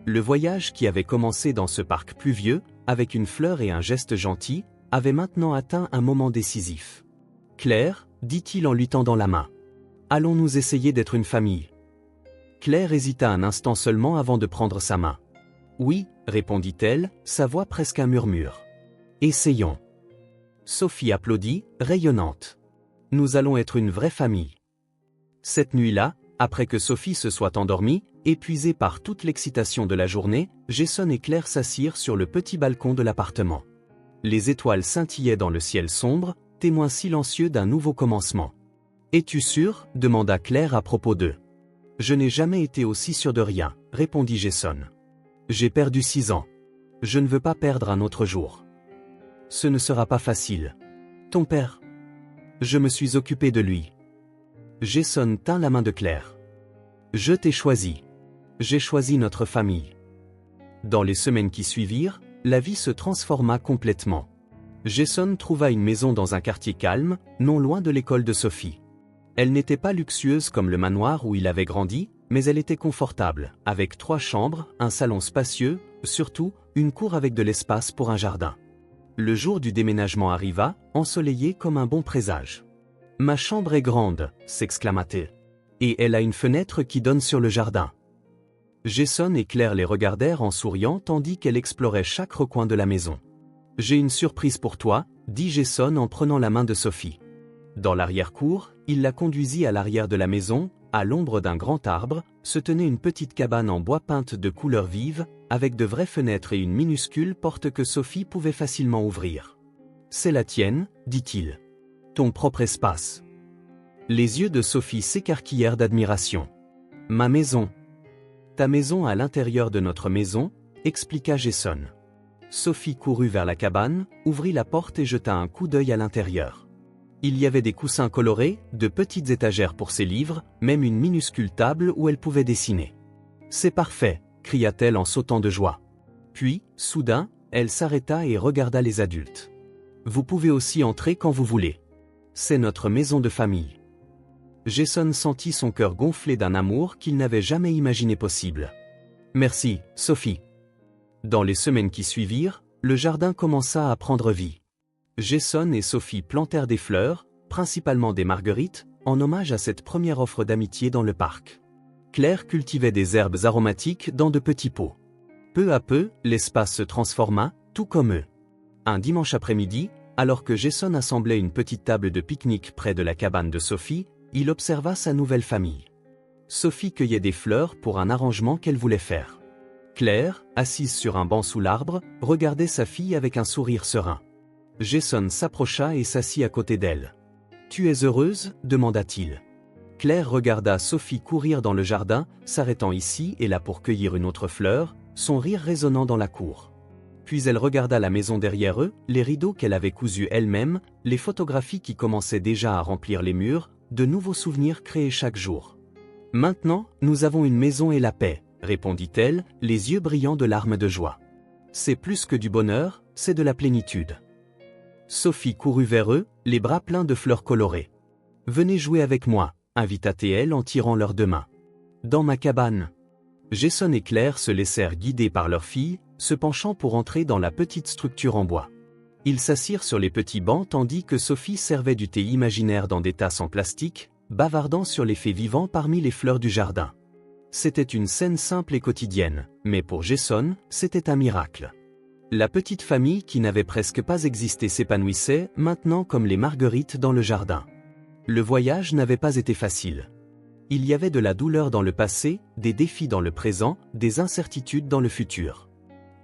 Speaker 1: Le voyage qui avait commencé dans ce parc pluvieux, avec une fleur et un geste gentil, avait maintenant atteint un moment décisif. « Claire, » dit-il en lui tendant la main. « Allons-nous essayer d'être une famille ?» Claire hésita un instant seulement avant de prendre sa main. « Oui » répondit-elle, sa voix presque un murmure. « Essayons. » Sophie applaudit, rayonnante. « Nous allons être une vraie famille. » Cette nuit-là, après que Sophie se soit endormie, épuisée par toute l'excitation de la journée, Jason et Claire s'assirent sur le petit balcon de l'appartement. Les étoiles scintillaient dans le ciel sombre, témoin silencieux d'un nouveau commencement. « Es-tu sûr ?» demanda Claire à propos d'eux. « Je n'ai jamais été aussi sûr de rien, » répondit Jason. « J'ai perdu 6 ans. Je ne veux pas perdre un autre jour. Ce ne sera pas facile. Ton père ? Je me suis occupé de lui. » Jason tint la main de Claire. « Je t'ai choisi. J'ai choisi notre famille. » Dans les semaines qui suivirent, la vie se transforma complètement. Jason trouva une maison dans un quartier calme, non loin de l'école de Sophie. Elle n'était pas luxueuse comme le manoir où il avait grandi, mais elle était confortable, avec 3 chambres, un salon spacieux, surtout, une cour avec de l'espace pour un jardin. Le jour du déménagement arriva, ensoleillé comme un bon présage. « Ma chambre est grande », s'exclama-t-elle. « Et elle a une fenêtre qui donne sur le jardin. » Jason et Claire les regardèrent en souriant tandis qu'elle explorait chaque recoin de la maison. « J'ai une surprise pour toi », dit Jason en prenant la main de Sophie. Dans l'arrière-cour, il la conduisit à l'arrière de la maison, à l'ombre d'un grand arbre, se tenait une petite cabane en bois peinte de couleurs vives, avec de vraies fenêtres et une minuscule porte que Sophie pouvait facilement ouvrir. « C'est la tienne, dit-il. Ton propre espace. » Les yeux de Sophie s'écarquillèrent d'admiration. « Ma maison. »« Ta maison à l'intérieur de notre maison, » expliqua Jason. Sophie courut vers la cabane, ouvrit la porte et jeta un coup d'œil à l'intérieur. Il y avait des coussins colorés, de petites étagères pour ses livres, même une minuscule table où elle pouvait dessiner. « C'est parfait !» cria-t-elle en sautant de joie. Puis, soudain, elle s'arrêta et regarda les adultes. « Vous pouvez aussi entrer quand vous voulez. C'est notre maison de famille. » Jason sentit son cœur gonfler d'un amour qu'il n'avait jamais imaginé possible. « Merci, Sophie. » Dans les semaines qui suivirent, le jardin commença à prendre vie. Jason et Sophie plantèrent des fleurs, principalement des marguerites, en hommage à cette première offre d'amitié dans le parc. Claire cultivait des herbes aromatiques dans de petits pots. Peu à peu, l'espace se transforma, tout comme eux. Un dimanche après-midi, alors que Jason assemblait une petite table de pique-nique près de la cabane de Sophie, il observa sa nouvelle famille. Sophie cueillait des fleurs pour un arrangement qu'elle voulait faire. Claire, assise sur un banc sous l'arbre, regardait sa fille avec un sourire serein. Jason s'approcha et s'assit à côté d'elle. « Tu es heureuse ?» demanda-t-il. Claire regarda Sophie courir dans le jardin, s'arrêtant ici et là pour cueillir une autre fleur, son rire résonnant dans la cour. Puis elle regarda la maison derrière eux, les rideaux qu'elle avait cousus elle-même, les photographies qui commençaient déjà à remplir les murs, de nouveaux souvenirs créés chaque jour. « Maintenant, nous avons une maison et la paix », répondit-elle, les yeux brillants de larmes de joie. « C'est plus que du bonheur, c'est de la plénitude. » Sophie courut vers eux, les bras pleins de fleurs colorées. « Venez jouer avec moi », invita-t-elle en tirant leurs 2 mains. « Dans ma cabane. » Jason et Claire se laissèrent guider par leur fille, se penchant pour entrer dans la petite structure en bois. Ils s'assirent sur les petits bancs tandis que Sophie servait du thé imaginaire dans des tasses en plastique, bavardant sur les faits vivants parmi les fleurs du jardin. C'était une scène simple et quotidienne, mais pour Jason, c'était un miracle. La petite famille qui n'avait presque pas existé s'épanouissait maintenant comme les marguerites dans le jardin. Le voyage n'avait pas été facile. Il y avait de la douleur dans le passé, des défis dans le présent, des incertitudes dans le futur.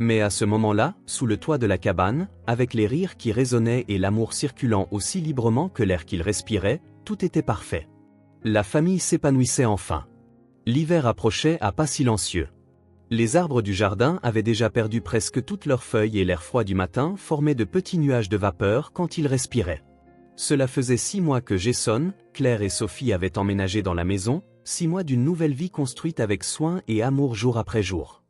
Speaker 1: Mais à ce moment-là, sous le toit de la cabane, avec les rires qui résonnaient et l'amour circulant aussi librement que l'air qu'ils respiraient, tout était parfait. La famille s'épanouissait enfin. L'hiver approchait à pas silencieux. Les arbres du jardin avaient déjà perdu presque toutes leurs feuilles et l'air froid du matin formait de petits nuages de vapeur quand ils respiraient. Cela faisait 6 mois que Jason, Claire et Sophie avaient emménagé dans la maison, 6 mois d'une nouvelle vie construite avec soin et amour jour après jour.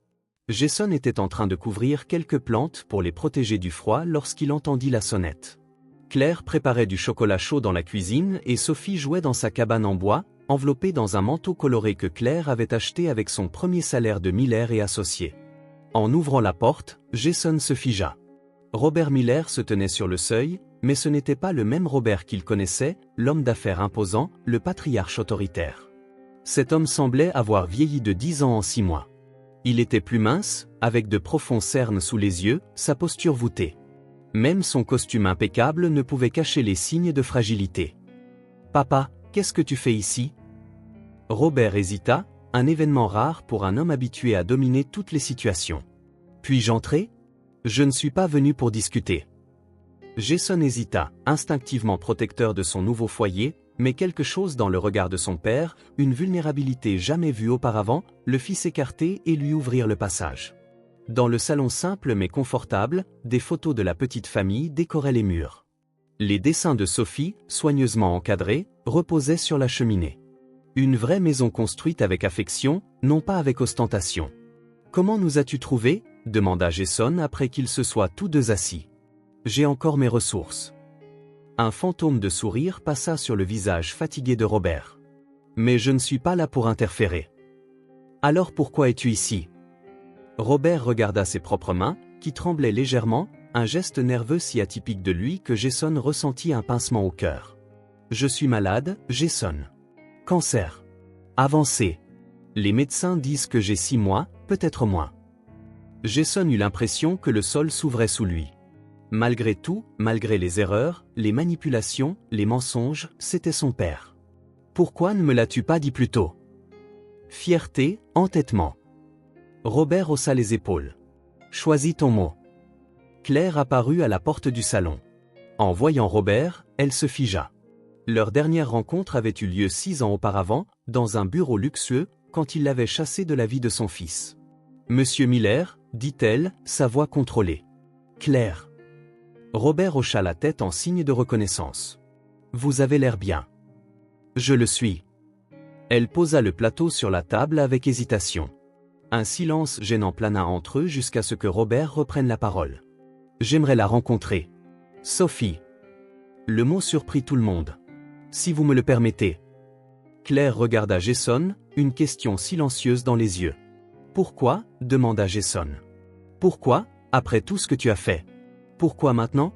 Speaker 1: Jason était en train de couvrir quelques plantes pour les protéger du froid lorsqu'il entendit la sonnette. Claire préparait du chocolat chaud dans la cuisine et Sophie jouait dans sa cabane en bois, enveloppée dans un manteau coloré que Claire avait acheté avec son premier salaire de Miller et associé. En ouvrant la porte, Jason se figea. Robert Miller se tenait sur le seuil, mais ce n'était pas le même Robert qu'il connaissait, l'homme d'affaires imposant, le patriarche autoritaire. Cet homme semblait avoir vieilli de 10 ans en 6 mois. Il était plus mince, avec de profonds cernes sous les yeux, sa posture voûtée. Même son costume impeccable ne pouvait cacher les signes de fragilité. « Papa, qu'est-ce que tu fais ici ?» Robert hésita, un événement rare pour un homme habitué à dominer toutes les situations. « Puis-je entrer ? Je ne suis pas venu pour discuter. » Jason hésita, instinctivement protecteur de son nouveau foyer, mais quelque chose dans le regard de son père, une vulnérabilité jamais vue auparavant, le fit s'écarter et lui ouvrir le passage. Dans le salon simple mais confortable, des photos de la petite famille décoraient les murs. Les dessins de Sophie, soigneusement encadrés, reposaient sur la cheminée. Une vraie maison construite avec affection, non pas avec ostentation. « Comment nous as-tu trouvés ?» demanda Jason après qu'ils se soient tous deux assis. « J'ai encore mes ressources. » Un fantôme de sourire passa sur le visage fatigué de Robert. « Mais je ne suis pas là pour interférer. Alors pourquoi es-tu ici? Robert regarda ses propres mains, qui tremblaient légèrement, un geste nerveux si atypique de lui que Jason ressentit un pincement au cœur. Je suis malade, Jason. Cancer. Avancé. Les médecins disent que j'ai 6 mois, peut-être moins. Jason eut l'impression que le sol s'ouvrait sous lui. Malgré tout, malgré les erreurs, les manipulations, les mensonges, c'était son père. Pourquoi ne me l'as-tu pas dit plus tôt? Fierté, entêtement. Robert haussa les épaules. Choisis ton mot. Claire apparut à la porte du salon. En voyant Robert, elle se figea. Leur dernière rencontre avait eu lieu 6 ans auparavant, dans un bureau luxueux, quand il l'avait chassé de la vie de son fils. Monsieur Miller, dit-elle, sa voix contrôlée. Claire. Robert hocha la tête en signe de reconnaissance. Vous avez l'air bien. Je le suis. Elle posa le plateau sur la table avec hésitation. Un silence gênant plana entre eux jusqu'à ce que Robert reprenne la parole. J'aimerais la rencontrer. Sophie. Le mot surprit tout le monde. Si vous me le permettez. Claire regarda Jason, une question silencieuse dans les yeux. Pourquoi? Demanda Jason. Pourquoi, après tout ce que tu as fait? Pourquoi maintenant?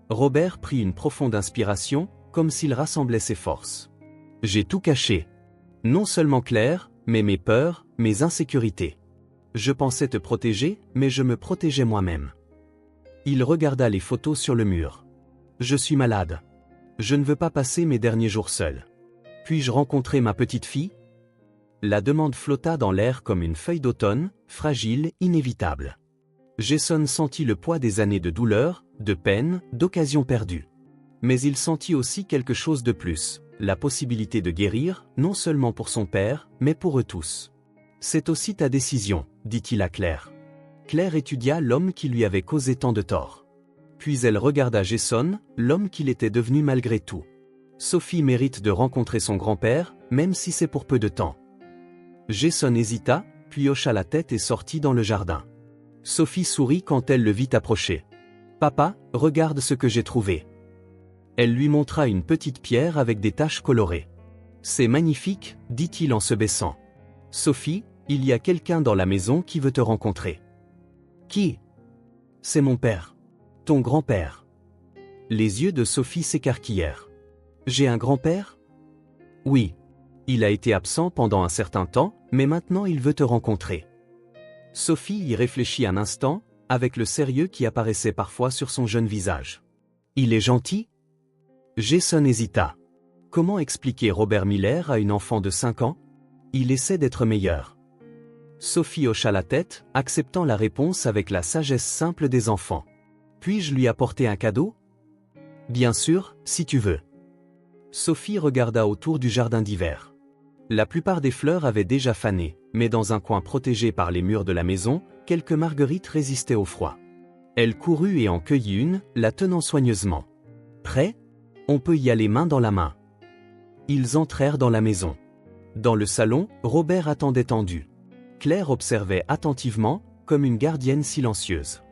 Speaker 1: Robert prit une profonde inspiration, comme s'il rassemblait ses forces. J'ai tout caché. Non seulement Claire, mais mes peurs, mes insécurités. Je pensais te protéger, mais je me protégeais moi-même. Il regarda les photos sur le mur. Je suis malade. Je ne veux pas passer mes derniers jours seul. Puis-je rencontrer ma petite fille? La demande flotta dans l'air comme une feuille d'automne, fragile, inévitable. Jason sentit le poids des années de douleur, de peine, d'occasions perdues. Mais il sentit aussi quelque chose de plus, la possibilité de guérir, non seulement pour son père, mais pour eux tous. C'est aussi ta décision, dit-il à Claire. Claire étudia l'homme qui lui avait causé tant de tort. Puis elle regarda Jason, l'homme qu'il était devenu malgré tout. Sophie mérite de rencontrer son grand-père, même si c'est pour peu de temps. Jason hésita, puis hocha la tête et sortit dans le jardin. Sophie sourit quand elle le vit approcher. « Papa, regarde ce que j'ai trouvé. » Elle lui montra une petite pierre avec des taches colorées. « C'est magnifique, dit-il en se baissant. Sophie, il y a quelqu'un dans la maison qui veut te rencontrer. » Qui? C'est mon père. Ton grand-père. Les yeux de Sophie s'écarquillèrent. J'ai un grand-père? Oui. Il a été absent pendant un certain temps, mais maintenant il veut te rencontrer. Sophie y réfléchit un instant, avec le sérieux qui apparaissait parfois sur son jeune visage. Il est gentil? Jason hésita. Comment expliquer Robert Miller à une enfant de 5 ans? Il essaie d'être meilleur. Sophie hocha la tête, acceptant la réponse avec la sagesse simple des enfants. Puis-je lui apporter un cadeau? Bien sûr, si tu veux. Sophie regarda autour du jardin d'hiver. La plupart des fleurs avaient déjà fané, mais dans un coin protégé par les murs de la maison, quelques marguerites résistaient au froid. Elle courut et en cueillit une, la tenant soigneusement. Prêt? On peut y aller main dans la main. Ils entrèrent dans la maison. Dans le salon, Robert attendait tendu. Claire observait attentivement, comme une gardienne silencieuse.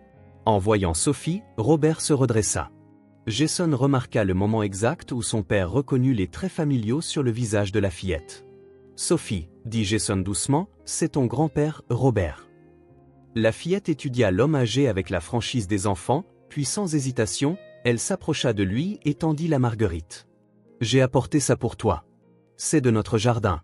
Speaker 1: En voyant Sophie, Robert se redressa. Jason remarqua le moment exact où son père reconnut les traits familiaux sur le visage de la fillette. « Sophie, dit Jason doucement, c'est ton grand-père, Robert. » La fillette étudia l'homme âgé avec la franchise des enfants, puis sans hésitation, elle s'approcha de lui et tendit la marguerite. « J'ai apporté ça pour toi. C'est de notre jardin. »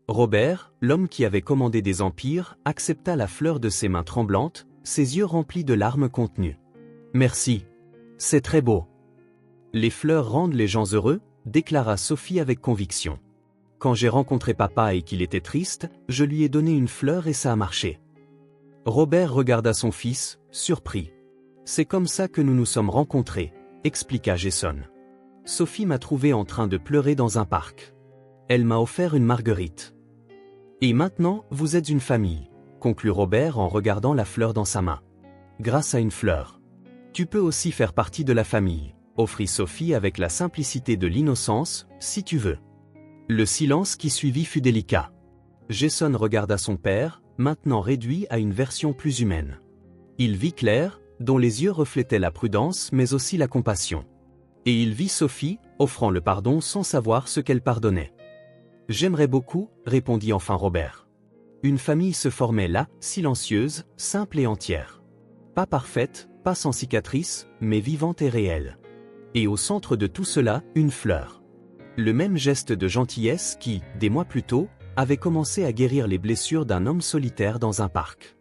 Speaker 1: Robert, l'homme qui avait commandé des empires, accepta la fleur de ses mains tremblantes, ses yeux remplis de larmes contenues. « Merci. C'est très beau. » Les fleurs rendent les gens heureux, déclara Sophie avec conviction. Quand j'ai rencontré papa et qu'il était triste, je lui ai donné une fleur et ça a marché. Robert regarda son fils, surpris. C'est comme ça que nous nous sommes rencontrés, expliqua Jason. Sophie m'a trouvé en train de pleurer dans un parc. Elle m'a offert une marguerite. Et maintenant, vous êtes une famille, conclut Robert en regardant la fleur dans sa main. Grâce à une fleur. Tu peux aussi faire partie de la famille, offrit Sophie avec la simplicité de l'innocence, si tu veux. Le silence qui suivit fut délicat. Jason regarda son père, maintenant réduit à une version plus humaine. Il vit Claire, dont les yeux reflétaient la prudence mais aussi la compassion. Et il vit Sophie, offrant le pardon sans savoir ce qu'elle pardonnait. « J'aimerais beaucoup, répondit enfin Robert. Une famille se formait là, silencieuse, simple et entière. Pas parfaite, pas sans cicatrices, mais vivante et réelle. Et au centre de tout cela, une fleur. Le même geste de gentillesse qui, des mois plus tôt, avait commencé à guérir les blessures d'un homme solitaire dans un parc.